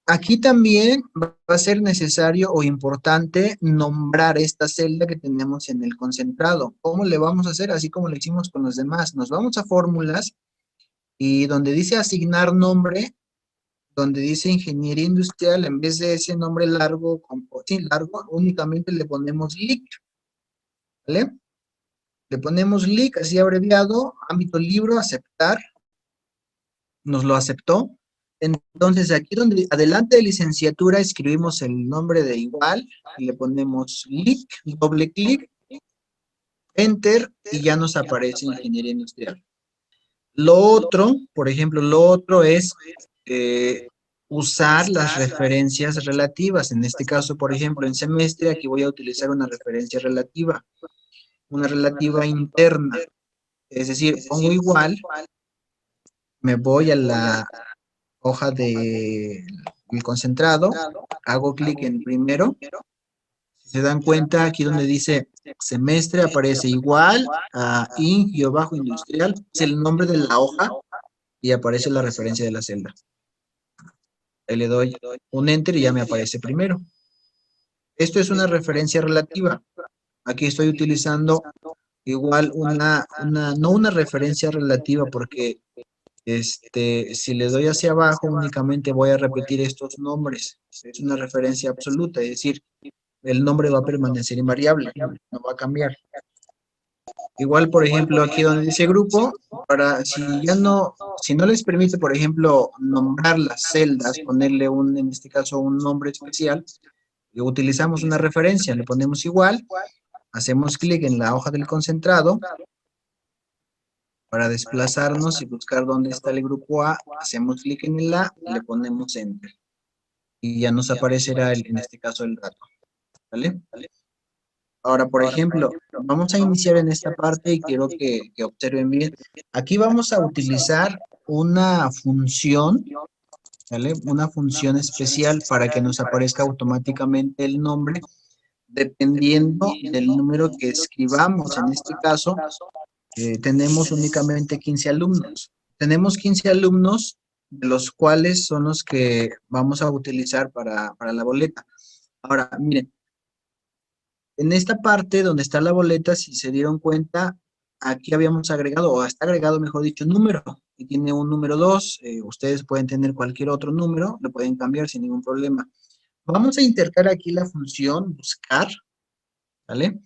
aquí también va a ser necesario o importante nombrar esta celda que tenemos en el concentrado. ¿Cómo le vamos a hacer? Así como lo hicimos con los demás. Nos vamos a fórmulas y donde dice asignar nombre, donde dice ingeniería industrial, en vez de ese nombre largo, sí, largo, únicamente le ponemos LIC, ¿vale? Le ponemos LIC, así abreviado, ámbito libro, aceptar, nos lo aceptó. Entonces, aquí donde, adelante de licenciatura, escribimos el nombre de igual, y le ponemos LIC, doble clic, enter, y ya nos aparece ingeniería industrial. Lo otro, por ejemplo, lo otro es usar las referencias relativas. En este caso, por ejemplo, en semestre, aquí voy a utilizar una referencia relativa, una relativa interna. Es decir, pongo igual, me voy a la hoja del concentrado, hago clic en primero. Si se dan cuenta, aquí donde dice semestre aparece igual a in-industrial, es el nombre de la hoja y aparece la referencia de la celda. Ahí le doy un enter y ya me aparece primero. Esto es una referencia relativa. Aquí estoy utilizando igual no una referencia relativa porque si le doy hacia abajo únicamente voy a repetir estos nombres. Es una referencia absoluta, es decir, el nombre va a permanecer invariable, no va a cambiar. Igual, por ejemplo, aquí donde dice grupo, si no les permite, por ejemplo, nombrar las celdas, ponerle en este caso, un nombre especial, utilizamos una referencia, le ponemos igual, hacemos clic en la hoja del concentrado, para desplazarnos y buscar dónde está el grupo A, hacemos clic en el A, le ponemos enter, y ya nos aparecerá, en este caso, el dato, ¿vale? Ahora, por ejemplo, vamos a iniciar en esta parte y quiero que observen bien. Aquí vamos a utilizar una función, ¿vale? Una función especial para que nos aparezca automáticamente el nombre dependiendo del número que escribamos. En este caso, tenemos únicamente 15 alumnos. Tenemos 15 alumnos, de los cuales son los que vamos a utilizar para la boleta. Ahora, miren. En esta parte donde está la boleta, si se dieron cuenta, aquí habíamos agregado, o está agregado, mejor dicho, un número. Y tiene un número 2, ustedes pueden tener cualquier otro número, lo pueden cambiar sin ningún problema. Vamos a integrar aquí la función buscar, ¿vale?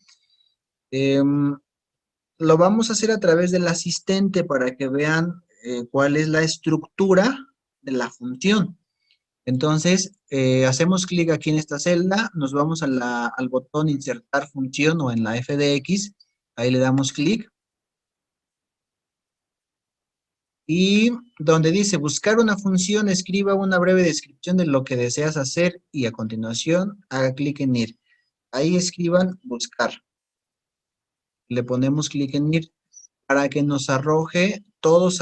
Lo vamos a hacer a través del asistente para que vean cuál es la estructura de la función. Entonces, hacemos clic aquí en esta celda, nos vamos al botón insertar función o en la F de X, ahí le damos clic. Y donde dice buscar una función, escriba una breve descripción de lo que deseas hacer y a continuación haga clic en ir. Ahí escriban buscar. Le ponemos clic en ir para que nos arroje todas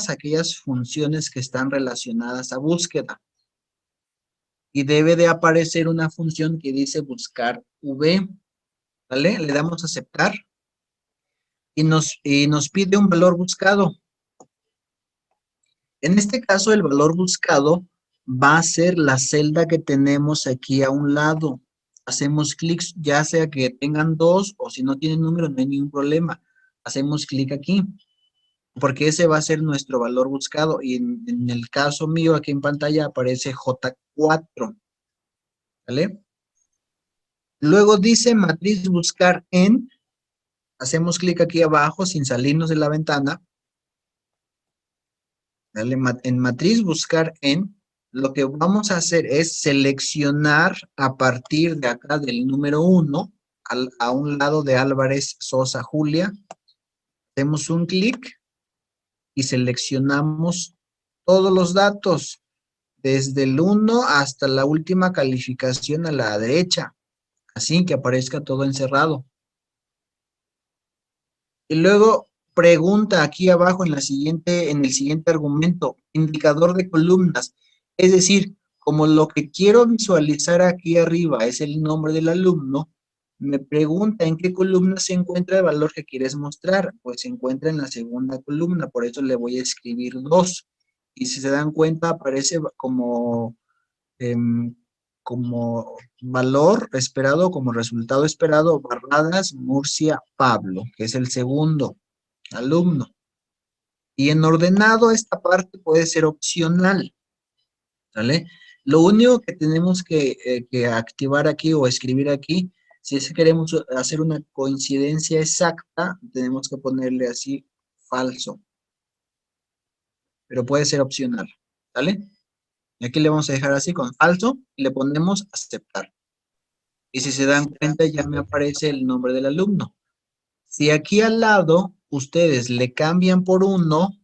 aquellas funciones que están relacionadas a búsqueda. Y debe de aparecer una función que dice buscar V, ¿vale? Le damos a aceptar y nos pide un valor buscado. En este caso, el valor buscado va a ser la celda que tenemos aquí a un lado. Hacemos clic, ya sea que tengan dos o si no tienen número, no hay ningún problema. Hacemos clic aquí, porque ese va a ser nuestro valor buscado. Y en el caso mío, aquí en pantalla aparece J4. ¿Vale? Luego dice matriz buscar en, hacemos clic aquí abajo sin salirnos de la ventana. ¿Vale? En matriz buscar en, lo que vamos a hacer es seleccionar a partir de acá del número 1, a un lado de Álvarez Sosa Julia. Hacemos un clic y seleccionamos todos los datos, desde el 1 hasta la última calificación a la derecha. Así que aparezca todo encerrado. Y luego pregunta aquí abajo en el siguiente argumento, indicador de columnas. Es decir, como lo que quiero visualizar aquí arriba es el nombre del alumno, me pregunta en qué columna se encuentra el valor que quieres mostrar. Pues se encuentra en la segunda columna, por eso le voy a escribir 2. Y si se dan cuenta, aparece como valor esperado, como resultado esperado, Barradas Murcia Pablo, que es el segundo alumno. Y en ordenado esta parte puede ser opcional, ¿sale? Lo único que tenemos que activar aquí o escribir aquí, si es que queremos hacer una coincidencia exacta, tenemos que ponerle así falso, pero puede ser opcional, ¿sale? Y aquí le vamos a dejar así con falso y le ponemos aceptar. Y si se dan cuenta ya me aparece el nombre del alumno. Si aquí al lado ustedes le cambian por 1,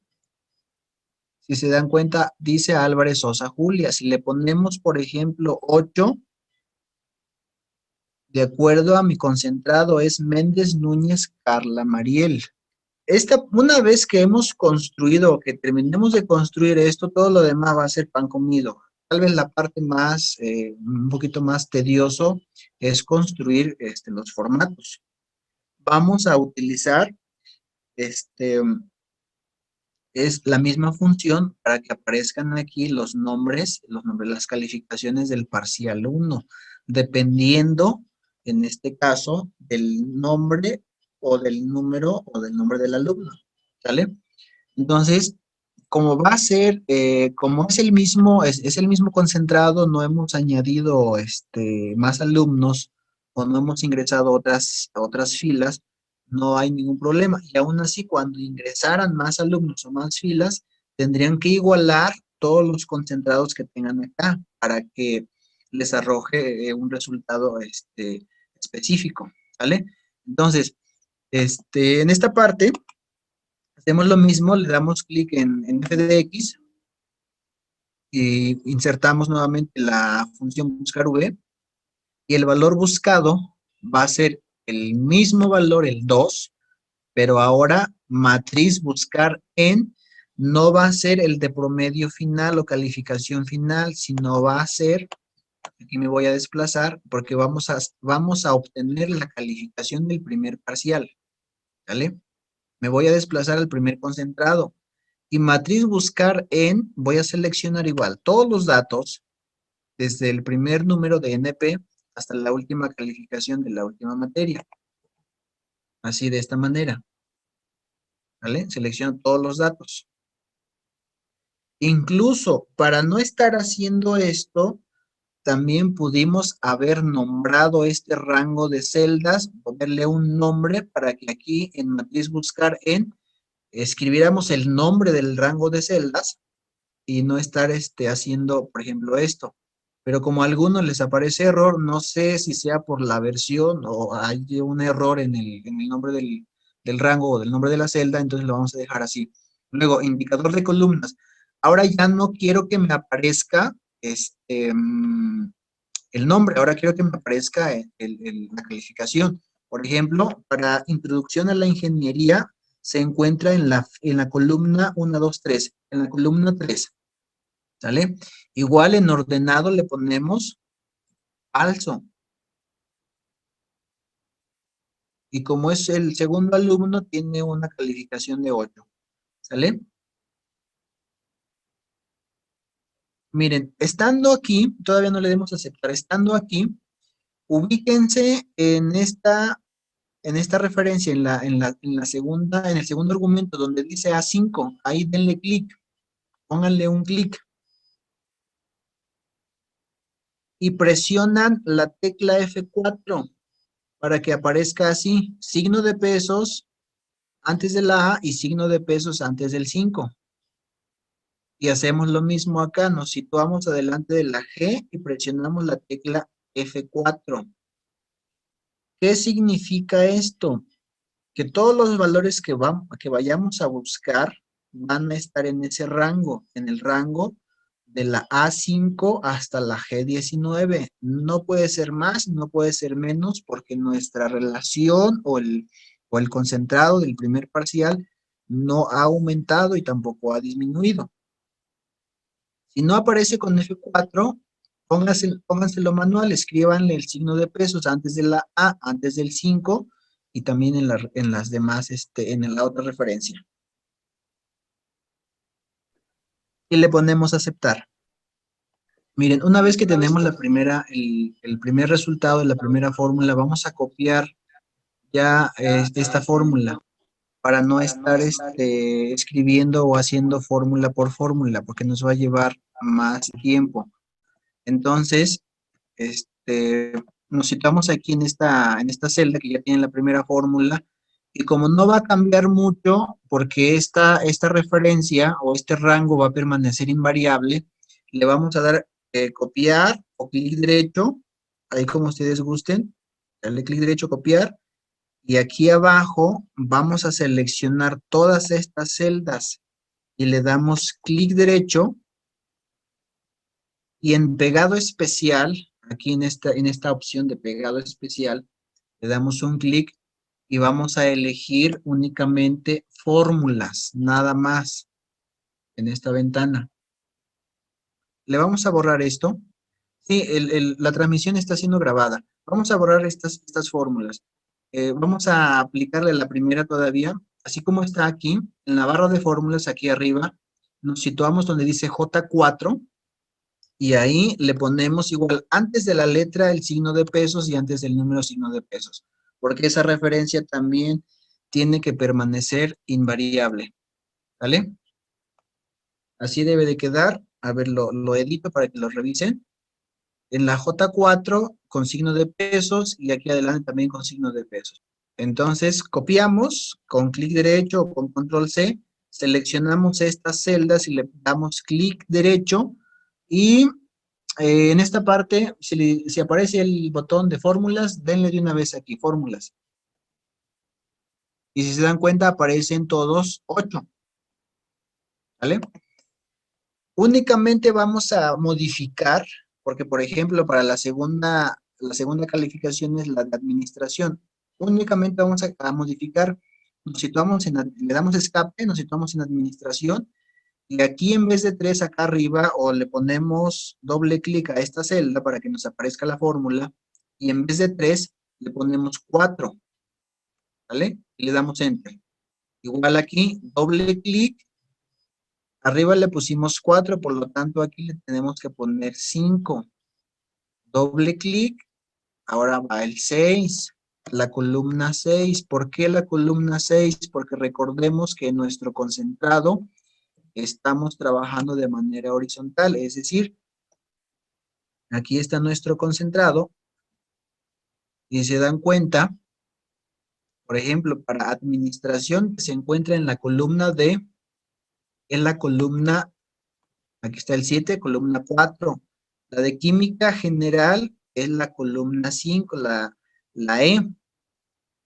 si se dan cuenta dice Álvarez Sosa Julia. Si le ponemos por ejemplo 8, de acuerdo a mi concentrado es Méndez Núñez Carla Mariel. Una vez que hemos construido, que terminemos de construir esto, todo lo demás va a ser pan comido. Tal vez la parte más, un poquito más tedioso es construir los formatos. Vamos a utilizar, es la misma función para que aparezcan aquí los nombres, las calificaciones del parcial 1, dependiendo, en este caso, del nombre o del número o del nombre del alumno, ¿sale? Entonces, como va a ser, como es el mismo concentrado, no hemos añadido más alumnos o no hemos ingresado otras filas, no hay ningún problema. Y aún así, cuando ingresaran más alumnos o más filas, tendrían que igualar todos los concentrados que tengan acá para que les arroje un resultado específico, ¿vale? Entonces, en esta parte, hacemos lo mismo, le damos clic en f de x y insertamos nuevamente la función buscar v y el valor buscado va a ser el mismo valor, el 2, pero ahora matriz buscar en no va a ser el de promedio final o calificación final, sino va a ser, aquí me voy a desplazar porque vamos a obtener la calificación del primer parcial, ¿vale? Me voy a desplazar al primer concentrado. Y matriz buscar en, voy a seleccionar igual todos los datos, desde el primer número de NP hasta la última calificación de la última materia. Así de esta manera. ¿Vale? Selecciono todos los datos. Incluso para no estar haciendo esto, también pudimos haber nombrado este rango de celdas, ponerle un nombre para que aquí en matriz buscar en escribiéramos el nombre del rango de celdas y no estar haciendo, por ejemplo, esto. Pero como a algunos les aparece error, no sé si sea por la versión o hay un error en el nombre del rango o del nombre de la celda, entonces lo vamos a dejar así. Luego, indicador de columnas. Ahora ya no quiero que me aparezca el nombre, ahora quiero que me aparezca la calificación. Por ejemplo, para introducción a la ingeniería, se encuentra en la columna 1, 2, 3, en la columna 3, ¿sale? Igual en ordenado le ponemos falso. Y como es el segundo alumno, tiene una calificación de 8, ¿sale? Miren, estando aquí, todavía no le demos a aceptar, estando aquí, ubíquense en esta referencia, en la segunda, en el segundo argumento donde dice A5, ahí denle clic, pónganle un clic y presionan la tecla F4 para que aparezca así, signo de pesos antes de la A y signo de pesos antes del 5. Y hacemos lo mismo acá, nos situamos adelante de la G y presionamos la tecla F4. ¿Qué significa esto? Que todos los valores que vayamos a buscar van a estar en ese rango, en el rango de la A5 hasta la G19. No puede ser más, no puede ser menos, porque nuestra relación o el concentrado del primer parcial no ha aumentado y tampoco ha disminuido. Si no aparece con F4, Pónganselo manual, escríbanle el signo de pesos antes de la A, antes del 5 y también en las demás, en la otra referencia. Y le ponemos aceptar. Miren, una vez que tenemos el primer resultado de la primera fórmula, vamos a copiar ya esta fórmula para no estar escribiendo o haciendo fórmula por fórmula, porque nos va a llevar más tiempo. Entonces, nos situamos aquí en esta celda que ya tiene la primera fórmula, y como no va a cambiar mucho, porque esta referencia o este rango va a permanecer invariable, le vamos a dar copiar o clic derecho, ahí como ustedes gusten, darle clic derecho, copiar, y aquí abajo vamos a seleccionar todas estas celdas y le damos clic derecho, y en pegado especial, aquí en esta opción de pegado especial, le damos un clic y vamos a elegir únicamente fórmulas, nada más, en esta ventana. Le vamos a borrar esto. Sí, la transmisión está siendo grabada. Vamos a borrar estas fórmulas. Vamos a aplicarle la primera todavía, así como está aquí, en la barra de fórmulas, aquí arriba, nos situamos donde dice J4, y ahí le ponemos igual, antes de la letra el signo de pesos y antes del número signo de pesos, porque esa referencia también tiene que permanecer invariable, ¿vale? Así debe de quedar. A ver, lo edito para que lo revisen. En la J4 con signo de pesos y aquí adelante también con signo de pesos. Entonces copiamos con clic derecho o con control C, seleccionamos estas celdas y le damos clic derecho, y en esta parte, si aparece el botón de fórmulas, denle de una vez aquí, fórmulas. Y si se dan cuenta, aparecen todos 8. ¿Vale? Únicamente vamos a modificar, porque por ejemplo, para la segunda calificación es la de administración. Únicamente vamos a modificar, nos situamos le damos escape, nos situamos en administración, y aquí en vez de 3 acá arriba, o le ponemos doble clic a esta celda para que nos aparezca la fórmula, y en vez de 3 le ponemos 4, ¿vale? Y le damos enter. Igual aquí, doble clic, arriba le pusimos 4, por lo tanto aquí le tenemos que poner 5. Doble clic, ahora va el 6, la columna 6. ¿Por qué la columna 6? Porque recordemos que en nuestro concentrado estamos trabajando de manera horizontal, es decir, aquí está nuestro concentrado, y se dan cuenta, por ejemplo, para administración se encuentra en la columna D, aquí está el 7, columna 4. La de química general es la columna 5, la E.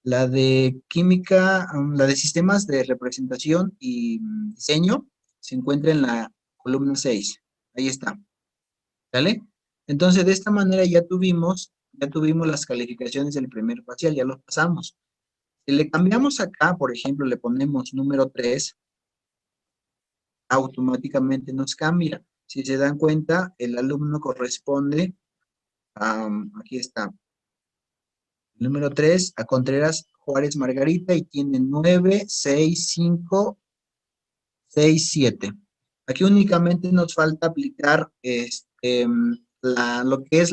La de química, la de sistemas de representación y diseño se encuentra en la columna 6. Ahí está. ¿Vale? Entonces, de esta manera ya tuvimos las calificaciones del primer parcial, ya los pasamos. Si le cambiamos acá, por ejemplo, le ponemos número 3, automáticamente nos cambia. Si se dan cuenta, el alumno corresponde aquí está, número 3, a Contreras Juárez Margarita, y tiene 9, 6, 5, 6, 7. Aquí únicamente nos falta aplicar lo que es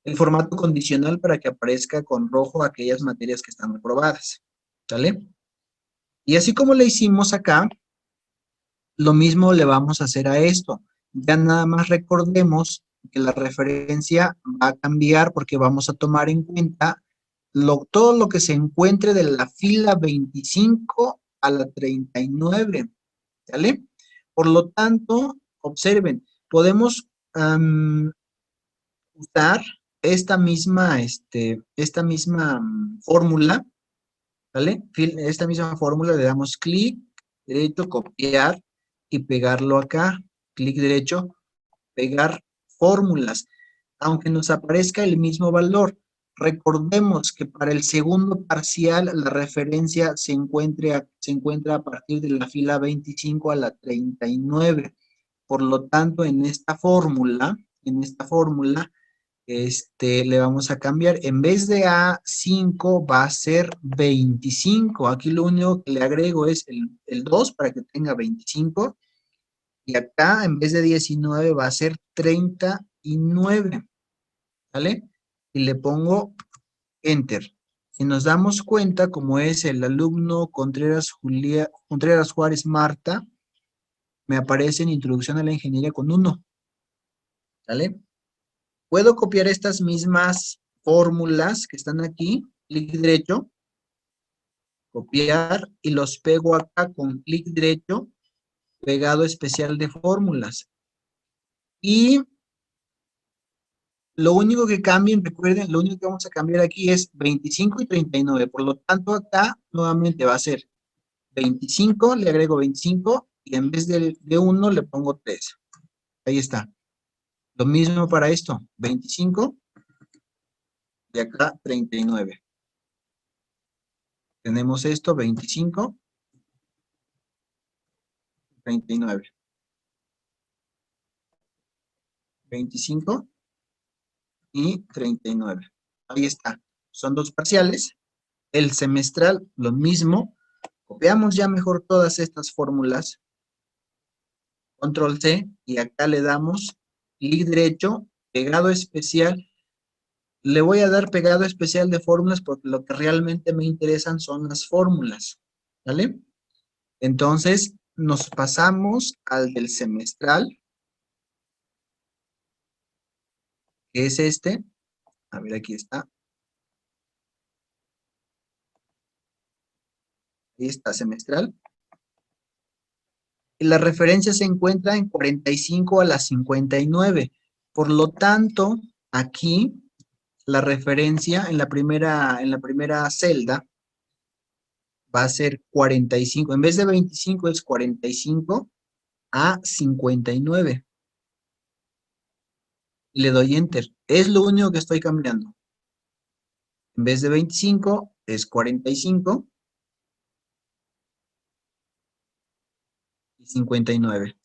el formato condicional para que aparezca con rojo aquellas materias que están reprobadas. ¿Sale? Y así como le hicimos acá, lo mismo le vamos a hacer a esto. Ya nada más recordemos que la referencia va a cambiar porque vamos a tomar en cuenta todo lo que se encuentre de la fila 25 a la 39. ¿Sale? Por lo tanto, observen, podemos usar esta misma fórmula, ¿vale? Esta misma fórmula, le damos clic derecho, copiar y pegarlo acá. Clic derecho, pegar fórmulas, aunque nos aparezca el mismo valor. Recordemos que para el segundo parcial la referencia se encuentra a partir de la fila 25 a la 39. Por lo tanto, en esta fórmula, en esta fórmula, le vamos a cambiar, en vez de A5 va a ser 25. Aquí lo único que le agrego es el 2 para que tenga 25. Y acá en vez de 19 va a ser 39. ¿Vale? Y le pongo Enter. Si nos damos cuenta, como es el alumno Contreras Juárez Marta, me aparece en Introducción a la Ingeniería con 1. ¿Vale? Puedo copiar estas mismas fórmulas que están aquí, clic derecho, copiar y los pego acá con clic derecho, pegado especial de fórmulas. Y lo único que cambien, recuerden, lo único que vamos a cambiar aquí es 25 y 39. Por lo tanto, acá nuevamente va a ser 25, le agrego 25 y en vez de 1 le pongo 3. Ahí está. Lo mismo para esto, 25 y acá 39. Tenemos esto, 25, 39. 25 y 39. Ahí está. Son dos parciales. El semestral, lo mismo. Copiamos ya mejor todas estas fórmulas. Control C y acá le damos clic derecho, pegado especial. Le voy a dar pegado especial de fórmulas porque lo que realmente me interesan son las fórmulas. ¿Vale? Entonces, nos pasamos al del semestral, que es este. A ver, aquí está. Ahí está, semestral. Y la referencia se encuentra en 45 a la 59. Por lo tanto, aquí la referencia en la primera celda va a ser 45. En vez de 25 es 45 a 59. Y le doy Enter. Es lo único que estoy cambiando. En vez de 25 es 45 y 59.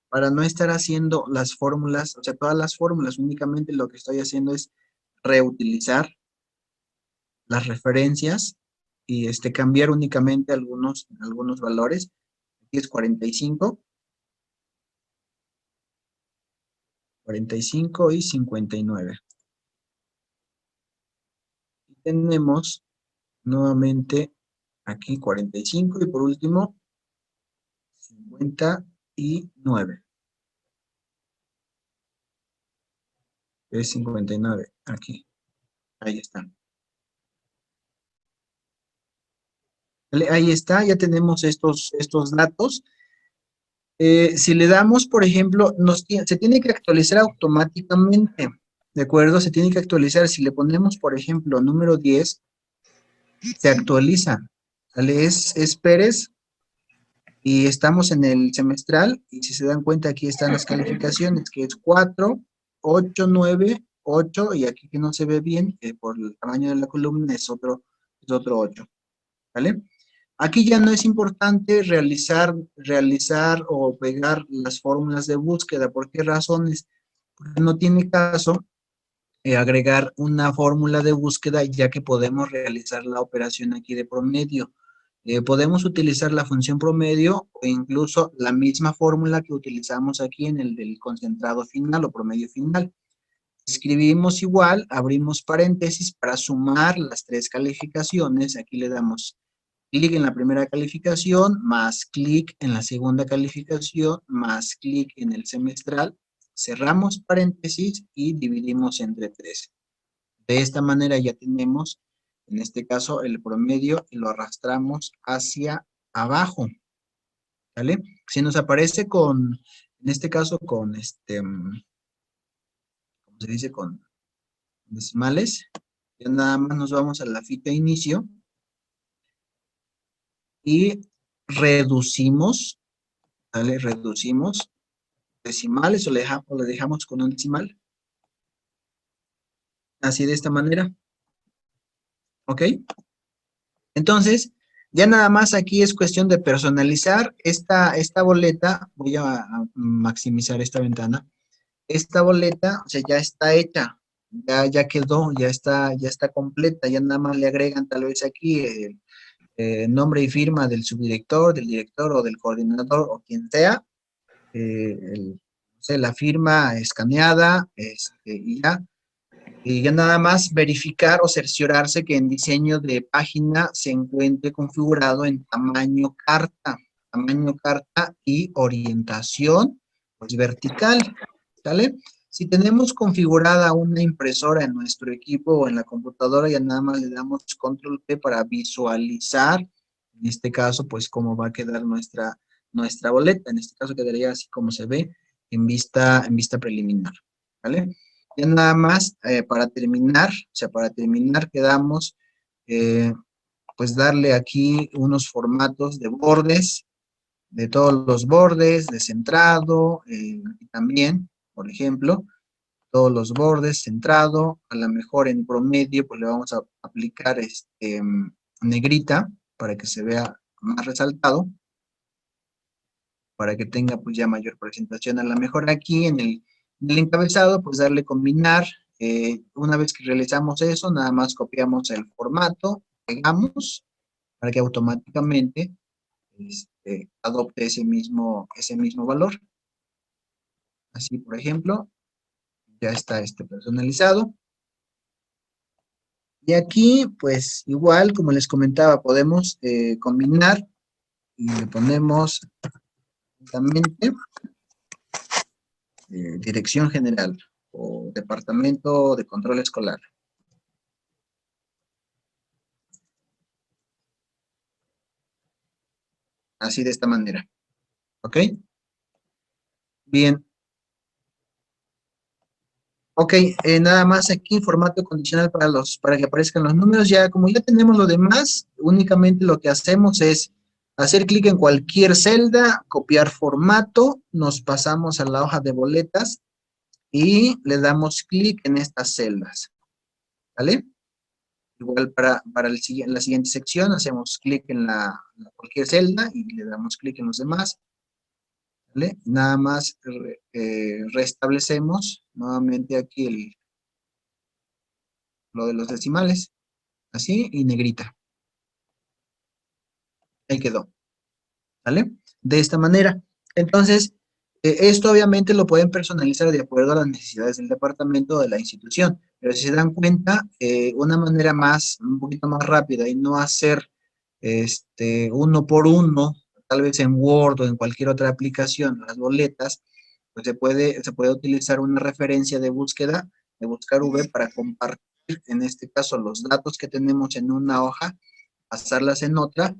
Para no estar haciendo las fórmulas, o sea, todas las fórmulas, únicamente lo que estoy haciendo es reutilizar las referencias y cambiar únicamente algunos valores. Aquí es 45 y 59. Y tenemos nuevamente aquí 45 y por último 59. Es 59 aquí. Ahí está. ¿Vale? Ahí está, ya tenemos estos datos. Si le damos, por ejemplo, se tiene que actualizar automáticamente, ¿de acuerdo? Se tiene que actualizar. Si le ponemos, por ejemplo, número 10, se actualiza. ¿Vale? Es Pérez y estamos en el semestral y si se dan cuenta aquí están las calificaciones, que es 4, 8, 9, 8 y aquí que no se ve bien, por el tamaño de la columna es otro 8. ¿Vale? Aquí ya no es importante realizar o pegar las fórmulas de búsqueda. ¿Por qué razones? Porque no tiene caso agregar una fórmula de búsqueda ya que podemos realizar la operación aquí de promedio. Podemos utilizar la función promedio o incluso la misma fórmula que utilizamos aquí en el del concentrado final o promedio final. Escribimos igual, abrimos paréntesis para sumar las tres calificaciones. Aquí le damos clic en la primera calificación, más clic en la segunda calificación, más clic en el semestral, cerramos paréntesis y dividimos entre 3. De esta manera ya tenemos, en este caso, el promedio y lo arrastramos hacia abajo. ¿Vale? Si nos aparece en este caso, ¿cómo se dice? Con decimales, ya nada más nos vamos a la ficha inicio y reducimos, ¿vale? Reducimos decimales o le dejamos con un decimal. Así de esta manera. ¿Ok? Entonces, Ya nada más aquí es cuestión de personalizar esta boleta. Voy a maximizar esta ventana. Esta boleta, o sea, ya está hecha, ya quedó, ya está completa. Ya nada más le agregan tal vez aquí el nombre y firma del subdirector, del director o del coordinador o quien sea. No sé, la firma escaneada, y ya nada más verificar o cerciorarse que en diseño de página se encuentre configurado en tamaño carta y orientación, pues vertical, ¿sale? Si tenemos configurada una impresora en nuestro equipo o en la computadora, ya nada más le damos control P para visualizar, en este caso, pues cómo va a quedar nuestra boleta. En este caso quedaría así como se ve en vista preliminar, ¿vale? Ya nada más para terminar, o sea, para terminar quedamos, eh, pues darle aquí unos formatos de bordes, de todos los bordes, de centrado, y también, por ejemplo, todos los bordes, centrado, a lo mejor en promedio, pues le vamos a aplicar negrita para que se vea más resaltado, para que tenga pues ya mayor presentación. A lo mejor aquí en el encabezado, pues darle combinar. Una vez que realizamos eso, nada más copiamos el formato, pegamos, para que automáticamente adopte ese mismo valor. Así, por ejemplo, ya está personalizado. Y aquí, pues igual, como les comentaba, podemos combinar y le ponemos justamente Dirección General o Departamento de Control Escolar. Así de esta manera. ¿Ok? Bien. Ok, nada más aquí formato condicional para que aparezcan los números. Ya, como ya tenemos lo demás, únicamente lo que hacemos es hacer clic en cualquier celda, copiar formato, nos pasamos a la hoja de boletas y le damos clic en estas celdas. ¿Vale? Igual para la siguiente sección, hacemos clic en cualquier celda y le damos clic en los demás. ¿Vale? Nada más restablecemos nuevamente aquí lo de los decimales, así, y negrita. Ahí quedó, ¿vale? De esta manera. Entonces, esto obviamente lo pueden personalizar de acuerdo a las necesidades del departamento o de la institución, pero si se dan cuenta, una manera un poquito más rápida y no hacer uno por uno, tal vez en Word o en cualquier otra aplicación, las boletas, pues se puede utilizar una referencia de búsqueda, de buscar V para compartir, en este caso, los datos que tenemos en una hoja, pasarlas en otra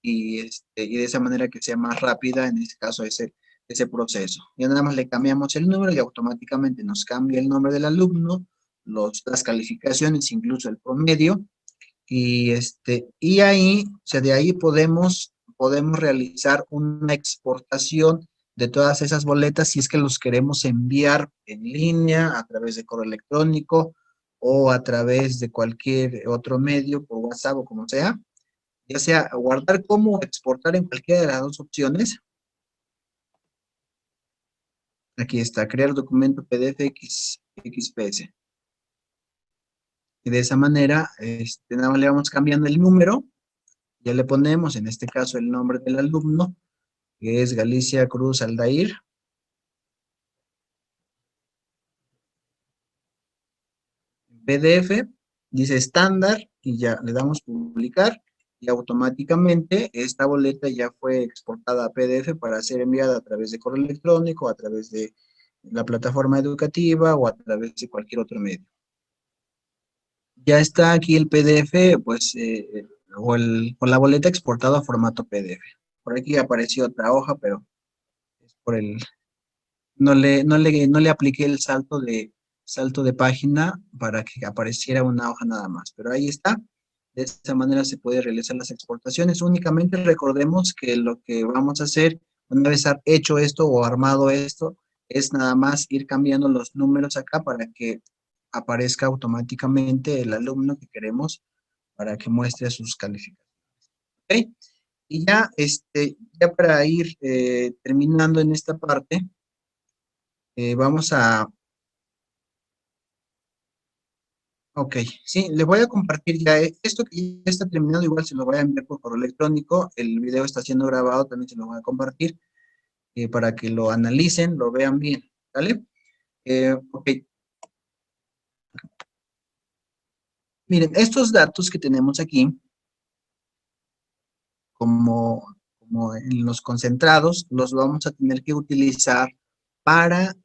y de esa manera que sea más rápida, en este caso, ese proceso. Ya nada más le cambiamos el número y automáticamente nos cambia el nombre del alumno, las calificaciones, incluso el promedio, y ahí, o sea, de ahí podemos realizar una exportación de todas esas boletas si es que los queremos enviar en línea, a través de correo electrónico o a través de cualquier otro medio, por WhatsApp o como sea, ya sea guardar como exportar en cualquiera de las dos opciones. Aquí está, crear documento PDF XPS. Y de esa manera, nada más le vamos cambiando el número, ya le ponemos, en este caso, el nombre del alumno, que es Galicia Cruz Aldair. PDF, dice estándar, y ya le damos publicar, y automáticamente esta boleta ya fue exportada a PDF para ser enviada a través de correo electrónico, a través de la plataforma educativa o a través de cualquier otro medio. Ya está aquí el PDF, pues, o la boleta exportada a formato PDF. Por aquí apareció otra hoja, pero es por no le apliqué el salto de página para que apareciera una hoja nada más, pero ahí está. De esta manera se puede realizar las exportaciones. Únicamente recordemos que lo que vamos a hacer una vez hecho esto o armado esto es nada más ir cambiando los números acá para que aparezca automáticamente el alumno que queremos para que muestre sus calificaciones. ¿ok? Y ya, ya para ir terminando en esta parte, vamos a... Ok, sí, les voy a compartir ya esto que ya está terminado, igual se lo voy a enviar por correo electrónico, el video está siendo grabado, también se lo voy a compartir para que lo analicen, lo vean bien, ¿vale? Ok, miren, estos datos que tenemos aquí, como en los concentrados, los vamos a tener que utilizar para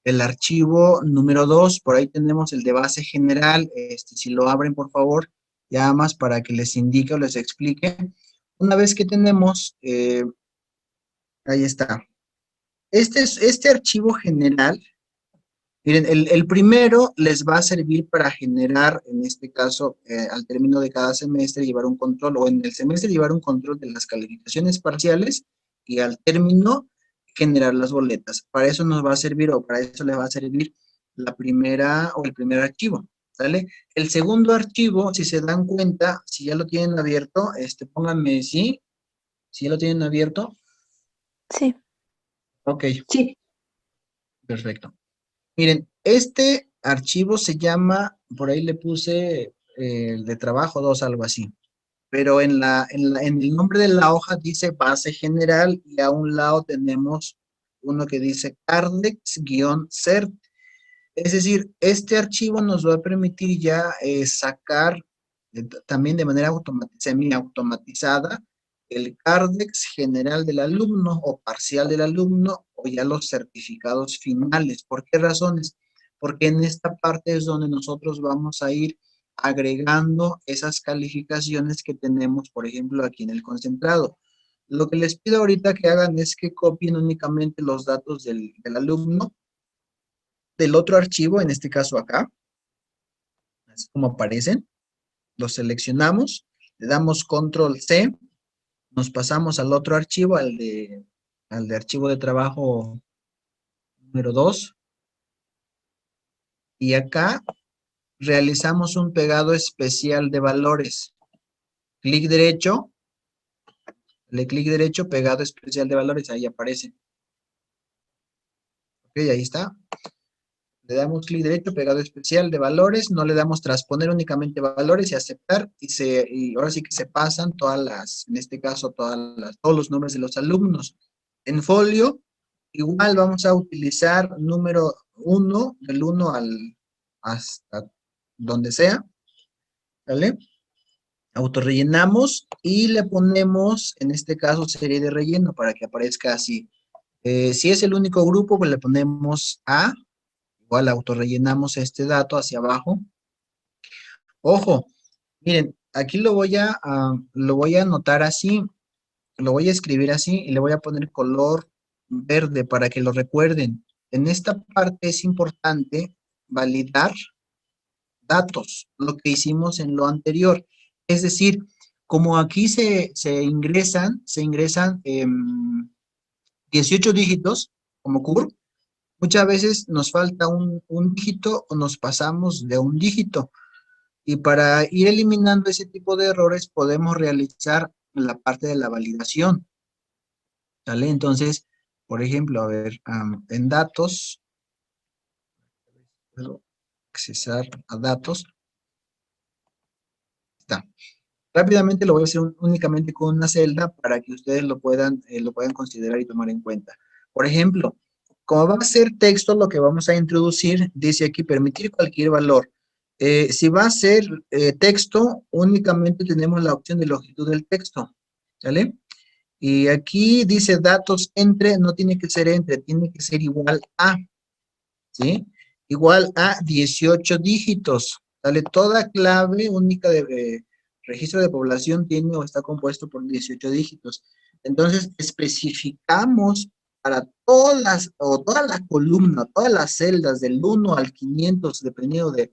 el archivo número 2, por ahí tenemos el de base general, si lo abren por favor, ya más para que les indique o les explique. Una vez que tenemos, ahí está. Este archivo general, miren, el primero les va a servir para generar, en este caso, al término de cada semestre, llevar un control, o en el semestre llevar un control de las calificaciones parciales, y al término generar las boletas. Para eso nos va a servir, o para eso le va a servir la primera, o el primer archivo, ¿sale? El segundo archivo, si se dan cuenta, si ya lo tienen abierto, pónganme sí, si ya lo tienen abierto. Sí. Ok, Sí. perfecto. Miren, este archivo se llama, por ahí le puse de trabajo 2, algo así, pero en el nombre de la hoja dice base general y a un lado tenemos uno que dice Cardex-cert. Es decir, este archivo nos va a permitir ya sacar también de manera semi-automatizada el Cardex general del alumno o parcial del alumno o ya los certificados finales. ¿Por qué razones? Porque en esta parte es donde nosotros vamos a ir agregando esas calificaciones que tenemos, por ejemplo, aquí en el concentrado. Lo que les pido ahorita que hagan es que copien únicamente los datos del alumno del otro archivo, en este caso acá, así como aparecen, los seleccionamos, le damos control C, nos pasamos al otro archivo, al de archivo de trabajo número 2, y acá realizamos un pegado especial de valores. Clic derecho, clic derecho, pegado especial de valores, ahí aparece. Ok, ahí está. Le damos clic derecho, pegado especial de valores, no le damos transponer únicamente valores y aceptar, y ahora sí que se pasan en este caso, todos los nombres de los alumnos. En folio, igual vamos a utilizar número 1, del 1 hasta donde sea, ¿vale? Autorrellenamos y le ponemos, en este caso, serie de relleno para que aparezca así. Si es el único grupo, pues le ponemos A. Igual autorrellenamos este dato hacia abajo. Ojo, miren, aquí lo voy a anotar así, lo voy a escribir así y le voy a poner color verde para que lo recuerden. En esta parte es importante validar datos, lo que hicimos en lo anterior. Es decir, como aquí se ingresan 18 dígitos como CUR, muchas veces nos falta un dígito o nos pasamos de un dígito. Y para ir eliminando ese tipo de errores podemos realizar la parte de la validación. ¿Sale? Entonces, por ejemplo, a ver, en datos, puedo accesar a datos. Está. Rápidamente lo voy a hacer únicamente con una celda para que ustedes lo puedan considerar y tomar en cuenta. Por ejemplo, como va a ser texto, lo que vamos a introducir, dice aquí, permitir cualquier valor. Si va a ser texto, únicamente tenemos la opción de longitud del texto, ¿sale? Y aquí dice datos entre, no tiene que ser entre, tiene que ser igual a, ¿sí? Igual a 18 dígitos, ¿sale? Toda clave única de registro de población tiene o está compuesto por 18 dígitos. Entonces, especificamos para toda la columna, todas las celdas del 1 al 500, dependiendo de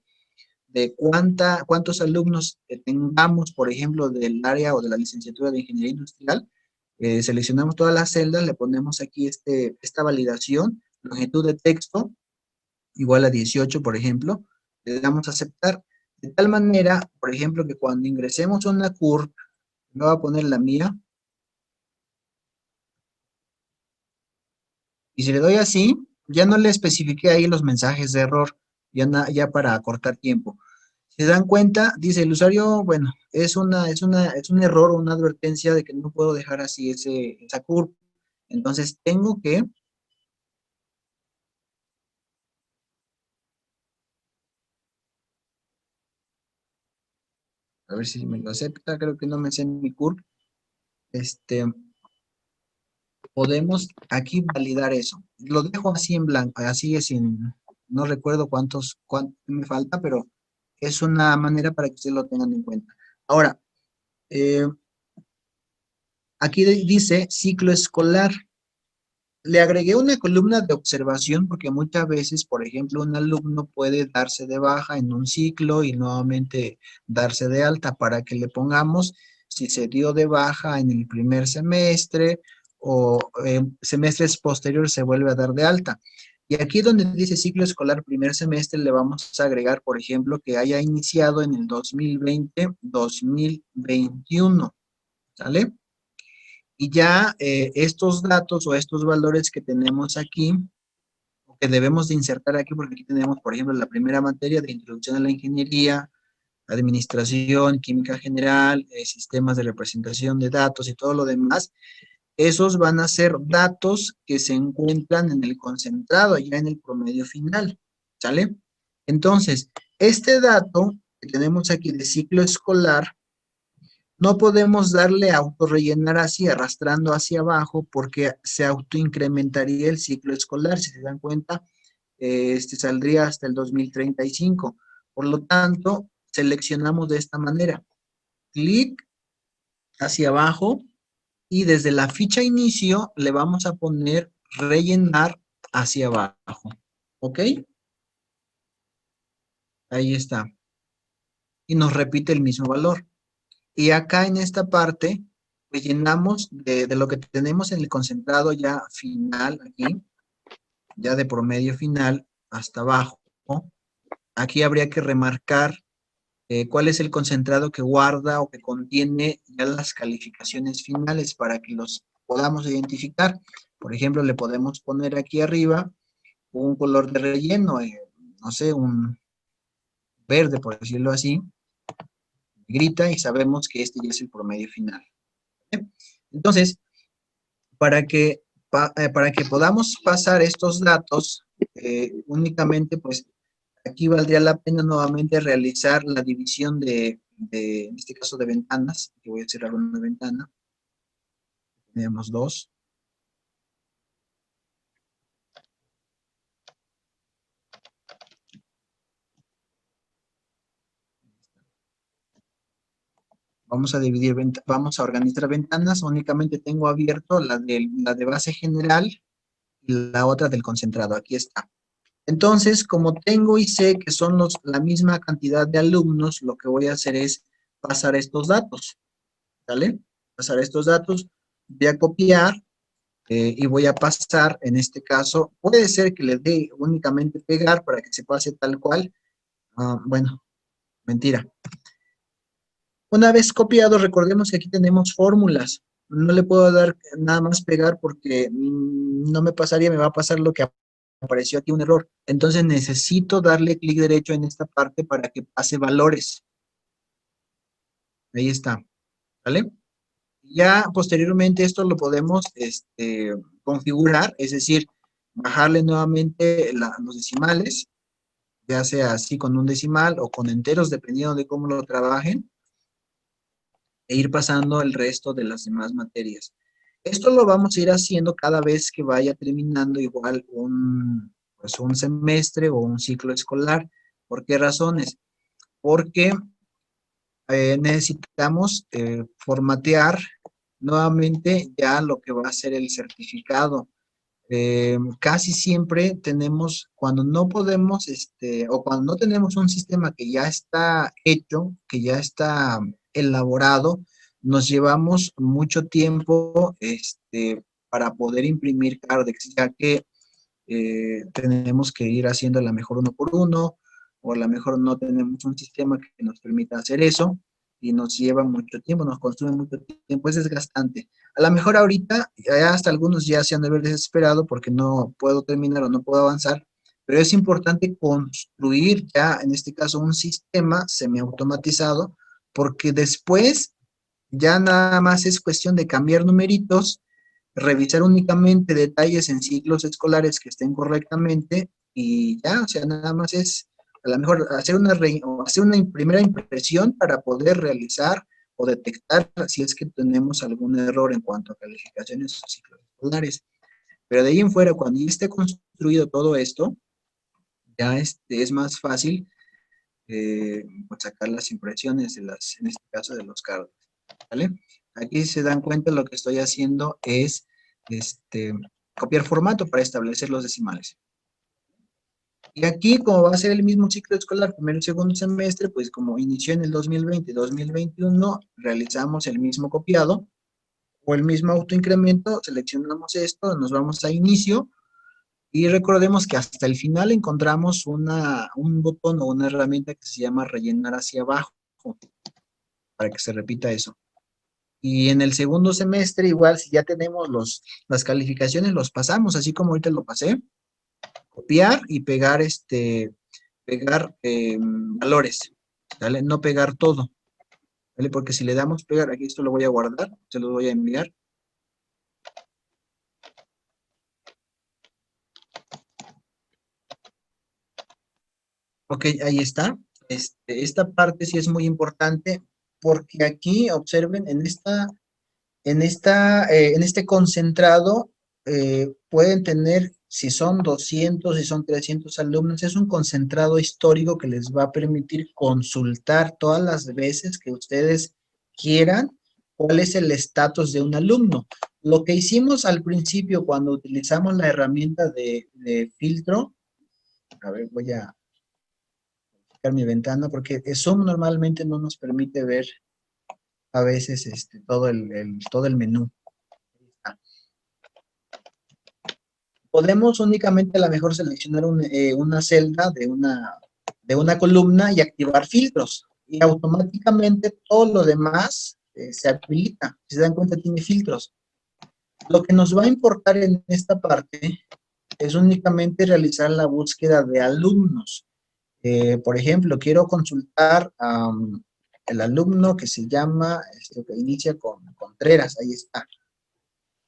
cuántos alumnos tengamos, por ejemplo, del área o de la licenciatura de Ingeniería Industrial, seleccionamos todas las celdas, le ponemos aquí esta validación, longitud de texto, igual a 18, por ejemplo, le damos a aceptar. De tal manera, por ejemplo, que cuando ingresemos a una CURP, me voy a poner la mía, y si le doy así, ya no le especifiqué ahí los mensajes de error, ya para acortar tiempo. Si se dan cuenta, dice el usuario, bueno, es un error o una advertencia de que no puedo dejar así esa CURP. Entonces tengo que, a ver si me lo acepta, creo que no me sé mi CURP. Podemos aquí validar eso. Lo dejo así en blanco, así es sin, no recuerdo cuánto me falta, pero es una manera para que ustedes lo tengan en cuenta. Ahora, eh, aquí dice ciclo escolar. Le agregué una columna de observación porque muchas veces, por ejemplo, un alumno puede darse de baja en un ciclo y nuevamente darse de alta para que le pongamos si se dio de baja en el primer semestre o semestres posteriores se vuelve a dar de alta. Y aquí donde dice ciclo escolar primer semestre le vamos a agregar, por ejemplo, que haya iniciado en el 2020-2021, ¿sale? Y ya estos datos o estos valores que tenemos aquí, o que debemos de insertar aquí, porque aquí tenemos, por ejemplo, la primera materia de introducción a la ingeniería, administración, química general, sistemas de representación de datos y todo lo demás, esos van a ser datos que se encuentran en el concentrado, ya en el promedio final, ¿sale? Entonces, este dato que tenemos aquí de ciclo escolar, no podemos darle a autorrellenar así, arrastrando hacia abajo, porque se autoincrementaría el ciclo escolar. Si se dan cuenta, saldría hasta el 2035. Por lo tanto, seleccionamos de esta manera. Clic hacia abajo y desde la ficha inicio le vamos a poner rellenar hacia abajo. ¿Ok? Ahí está. Y nos repite el mismo valor. Y acá en esta parte, pues llenamos de lo que tenemos en el concentrado ya final, aquí, ya de promedio final hasta abajo, ¿no? Aquí habría que remarcar cuál es el concentrado que guarda o que contiene ya las calificaciones finales para que los podamos identificar. Por ejemplo, le podemos poner aquí arriba un color de relleno, no sé, un verde, por decirlo así, grita y sabemos que este ya es el promedio final. Entonces, para que, para que podamos pasar estos datos, únicamente, pues, aquí valdría la pena nuevamente realizar la división en este caso, de ventanas. Aquí voy a cerrar una ventana. Tenemos dos. Vamos a dividir, vamos a organizar ventanas. Únicamente tengo abierto la de base general y la otra del concentrado. Aquí está. Entonces, como tengo y sé que son la misma cantidad de alumnos, lo que voy a hacer es pasar estos datos, ¿sale? Pasar estos datos, voy a copiar y voy a pasar, en este caso, puede ser que le dé únicamente pegar para que se pase tal cual. Bueno, mentira. Una vez copiado, recordemos que aquí tenemos fórmulas. No le puedo dar nada más pegar porque no me pasaría, me va a pasar lo que apareció aquí, un error. Entonces necesito darle clic derecho en esta parte para que pase valores. Ahí está, ¿vale? Ya posteriormente esto lo podemos configurar, es decir, bajarle nuevamente los decimales, ya sea así con un decimal o con enteros, dependiendo de cómo lo trabajen, e ir pasando el resto de las demás materias. Esto lo vamos a ir haciendo cada vez que vaya terminando igual pues un semestre o un ciclo escolar. ¿Por qué razones? Porque necesitamos formatear nuevamente ya lo que va a ser el certificado. Casi siempre tenemos, cuando no podemos, o cuando no tenemos un sistema que ya está hecho, que ya está elaborado, nos llevamos mucho tiempo, para poder imprimir Cardex, ya que tenemos que ir haciendo la mejor uno por uno, o a lo mejor no tenemos un sistema que nos permita hacer eso, y nos lleva mucho tiempo, nos consume mucho tiempo, es desgastante. A lo mejor ahorita, ya hasta algunos ya se han de haber desesperado porque no puedo terminar o no puedo avanzar, pero es importante construir ya, en este caso, un sistema semiautomatizado, porque después ya nada más es cuestión de cambiar numeritos, revisar únicamente detalles en ciclos escolares que estén correctamente y ya, o sea, nada más es a lo mejor hacer una primera impresión para poder realizar o detectar si es que tenemos algún error en cuanto a calificaciones o ciclos escolares. Pero de ahí en fuera, cuando ya esté construido todo esto, ya es más fácil pues sacar las impresiones de en este caso de los cargos, ¿vale? Aquí se dan cuenta lo que estoy haciendo es copiar formato para establecer los decimales. Y aquí, como va a ser el mismo ciclo escolar, primero y segundo semestre, pues como inició en el 2020 y 2021, realizamos el mismo copiado o el mismo autoincremento, seleccionamos esto, nos vamos a inicio, y recordemos que hasta el final encontramos un botón o una herramienta que se llama rellenar hacia abajo, para que se repita eso. Y en el segundo semestre, igual, si ya tenemos las calificaciones, los pasamos, así como ahorita lo pasé, copiar y pegar, valores, ¿vale? No pegar todo, ¿vale? Porque si le damos pegar, aquí esto lo voy a guardar, se lo voy a enviar. Ok, ahí está. Esta parte sí es muy importante porque aquí observen en este concentrado pueden tener, si son 200, si son 300 alumnos, es un concentrado histórico que les va a permitir consultar todas las veces que ustedes quieran cuál es el estatus de un alumno. Lo que hicimos al principio cuando utilizamos la herramienta de filtro, a ver, voy a mi ventana porque Zoom normalmente no nos permite ver a veces todo el menú. Ah. Podemos únicamente a lo mejor seleccionar una celda de una columna y activar filtros y automáticamente todo lo demás se habilita. Si se dan cuenta tiene filtros. Lo que nos va a importar en esta parte es únicamente realizar la búsqueda de alumnos. Por ejemplo, quiero consultar el alumno que se llama, que inicia con Contreras, ahí está.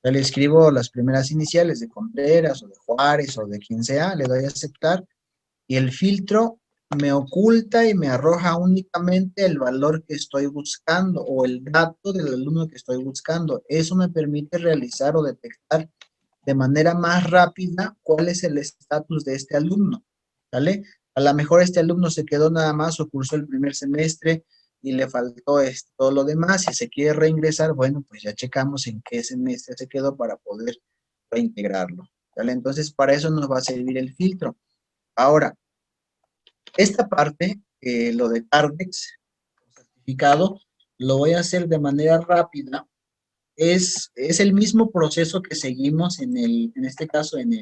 Ya le escribo las primeras iniciales de Contreras o de Juárez o de quien sea, le doy a aceptar y el filtro me oculta y me arroja únicamente el valor que estoy buscando o el dato del alumno que estoy buscando. Eso me permite realizar o detectar de manera más rápida cuál es el estatus de este alumno, ¿vale? A lo mejor este alumno se quedó nada más o cursó el primer semestre y le faltó todo lo demás. Si se quiere reingresar, bueno, pues ya checamos en qué semestre se quedó para poder reintegrarlo, ¿vale? Entonces, para eso nos va a servir el filtro. Ahora, esta parte, lo de Cardex, certificado, lo voy a hacer de manera rápida. Es el mismo proceso que seguimos en este caso, en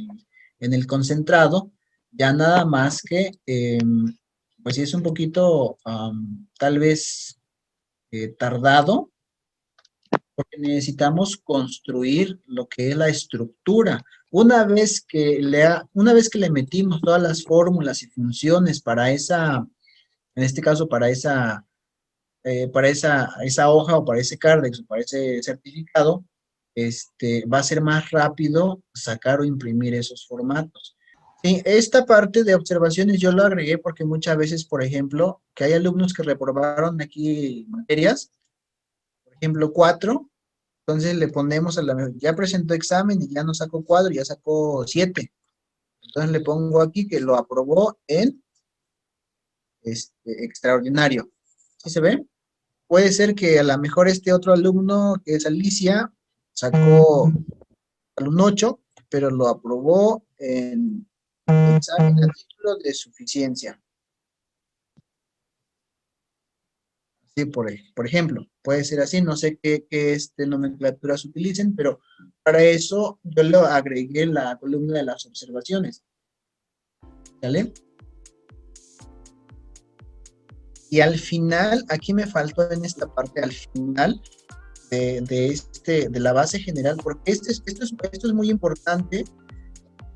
el concentrado, ya nada más que, pues sí es un poquito, tal vez, tardado, porque necesitamos construir lo que es la estructura. Una vez que le metimos todas las fórmulas y funciones para en este caso, para esa hoja o para ese Cardex o para ese certificado, va a ser más rápido sacar o imprimir esos formatos. Sí, esta parte de observaciones yo lo agregué porque muchas veces, por ejemplo, que hay alumnos que reprobaron aquí materias, por ejemplo, 4, entonces le ponemos ya presentó examen y ya no sacó 4, ya sacó 7. Entonces le pongo aquí que lo aprobó en extraordinario. ¿Sí se ve? Puede ser que a lo mejor este otro alumno, que es Alicia, sacó un 8, pero lo aprobó en examen a título de suficiencia. Sí, por ejemplo, puede ser así, no sé qué nomenclaturas utilicen, pero para eso yo le agregué la columna de las observaciones. ¿Sale? Y al final, aquí me faltó en esta parte, al final de la base general, porque esto es muy importante,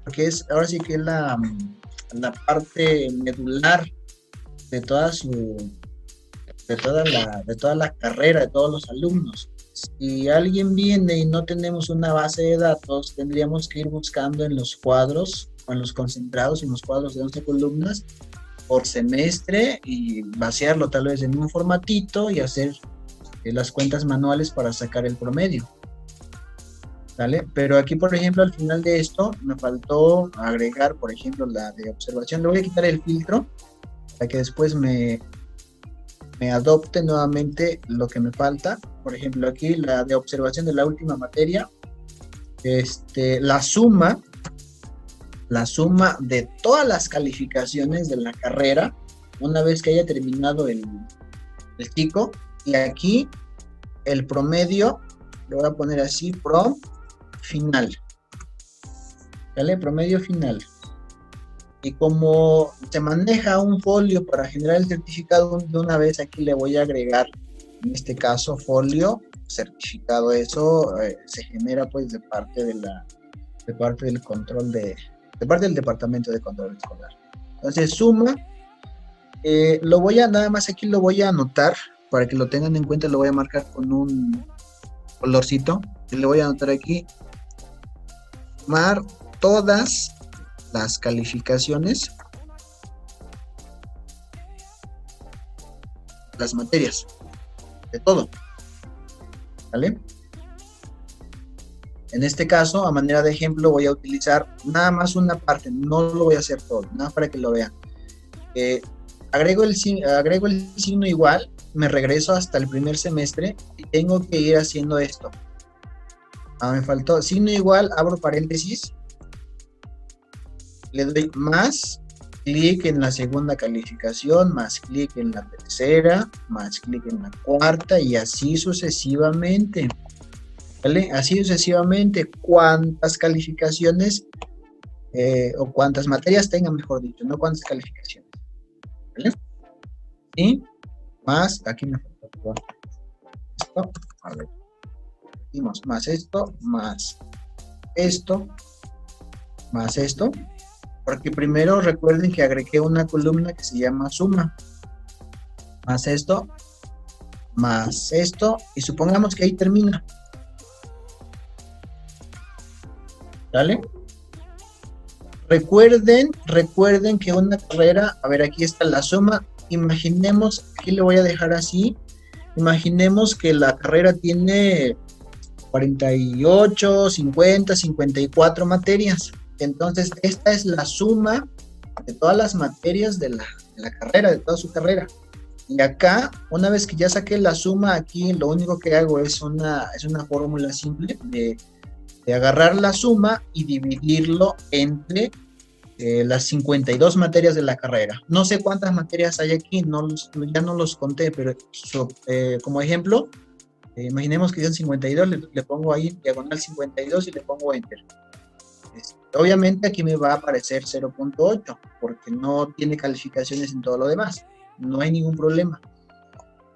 porque es ahora sí que es la parte medular de de toda la carrera, de todos los alumnos. Si alguien viene y no tenemos una base de datos, tendríamos que ir buscando en los cuadros, o en los concentrados, en los cuadros de 11 columnas, por semestre, y vaciarlo tal vez en un formatito y hacer las cuentas manuales para sacar el promedio. ¿Vale? Pero aquí, por ejemplo, al final de esto, me faltó agregar, por ejemplo, la de observación. Le voy a quitar el filtro para que después me adopte nuevamente lo que me falta. Por ejemplo, aquí la de observación de la última materia, la suma de todas las calificaciones de la carrera, una vez que haya terminado el chico, y aquí el promedio, lo voy a poner así, final, ¿vale? Promedio final. Y como se maneja un folio para generar el certificado, de una vez aquí le voy a agregar, en este caso, folio, certificado. Eso se genera pues de parte del control de parte del departamento de control escolar. Entonces suma, nada más aquí lo voy a anotar para que lo tengan en cuenta. Lo voy a marcar con un colorcito y le voy a anotar aquí, sumar todas las calificaciones, las materias, de todo, ¿vale? En este caso, a manera de ejemplo, voy a utilizar nada más una parte, no lo voy a hacer todo, nada para que lo vean. Agrego el signo igual, me regreso hasta el primer semestre y tengo que ir haciendo esto. Me faltó signo igual, abro paréntesis, le doy más, clic en la segunda calificación, más clic en la tercera, más clic en la cuarta, y así sucesivamente. ¿Vale? Así sucesivamente, cuántas calificaciones o cuántas materias tenga, mejor dicho, no cuántas calificaciones. ¿Vale? Y más, aquí me falta esto, a ver, más esto, más esto, más esto, porque primero recuerden que agregué una columna que se llama suma, más esto, y supongamos que ahí termina. ¿Vale? Recuerden que una carrera, a ver, aquí está la suma, imaginemos, aquí le voy a dejar así, imaginemos que la carrera tiene 48, 50, 54 materias, entonces esta es la suma de todas las materias de la carrera, de toda su carrera. Y acá, una vez que ya saqué la suma, aquí lo único que hago es una fórmula simple de agarrar la suma y dividirlo entre las 52 materias de la carrera. No sé cuántas materias hay aquí, ya no los conté, pero como ejemplo, imaginemos que son 52, le pongo ahí diagonal 52 y le pongo enter. Obviamente aquí me va a aparecer 0.8 porque no tiene calificaciones en todo lo demás, no hay ningún problema.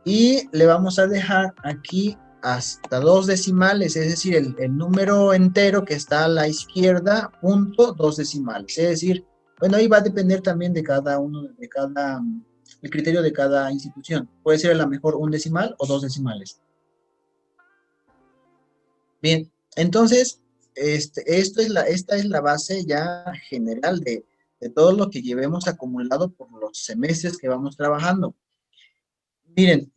Y le vamos a dejar aquí hasta 2 decimales, es decir, el número entero que está a la izquierda, punto 2 decimales. Es decir, bueno, ahí va a depender también de el criterio de cada institución. Puede ser a lo mejor 1 decimal o 2 decimales. Bien, entonces, esta es la base ya general de todo lo que llevemos acumulado por los semestres que vamos trabajando. Miren,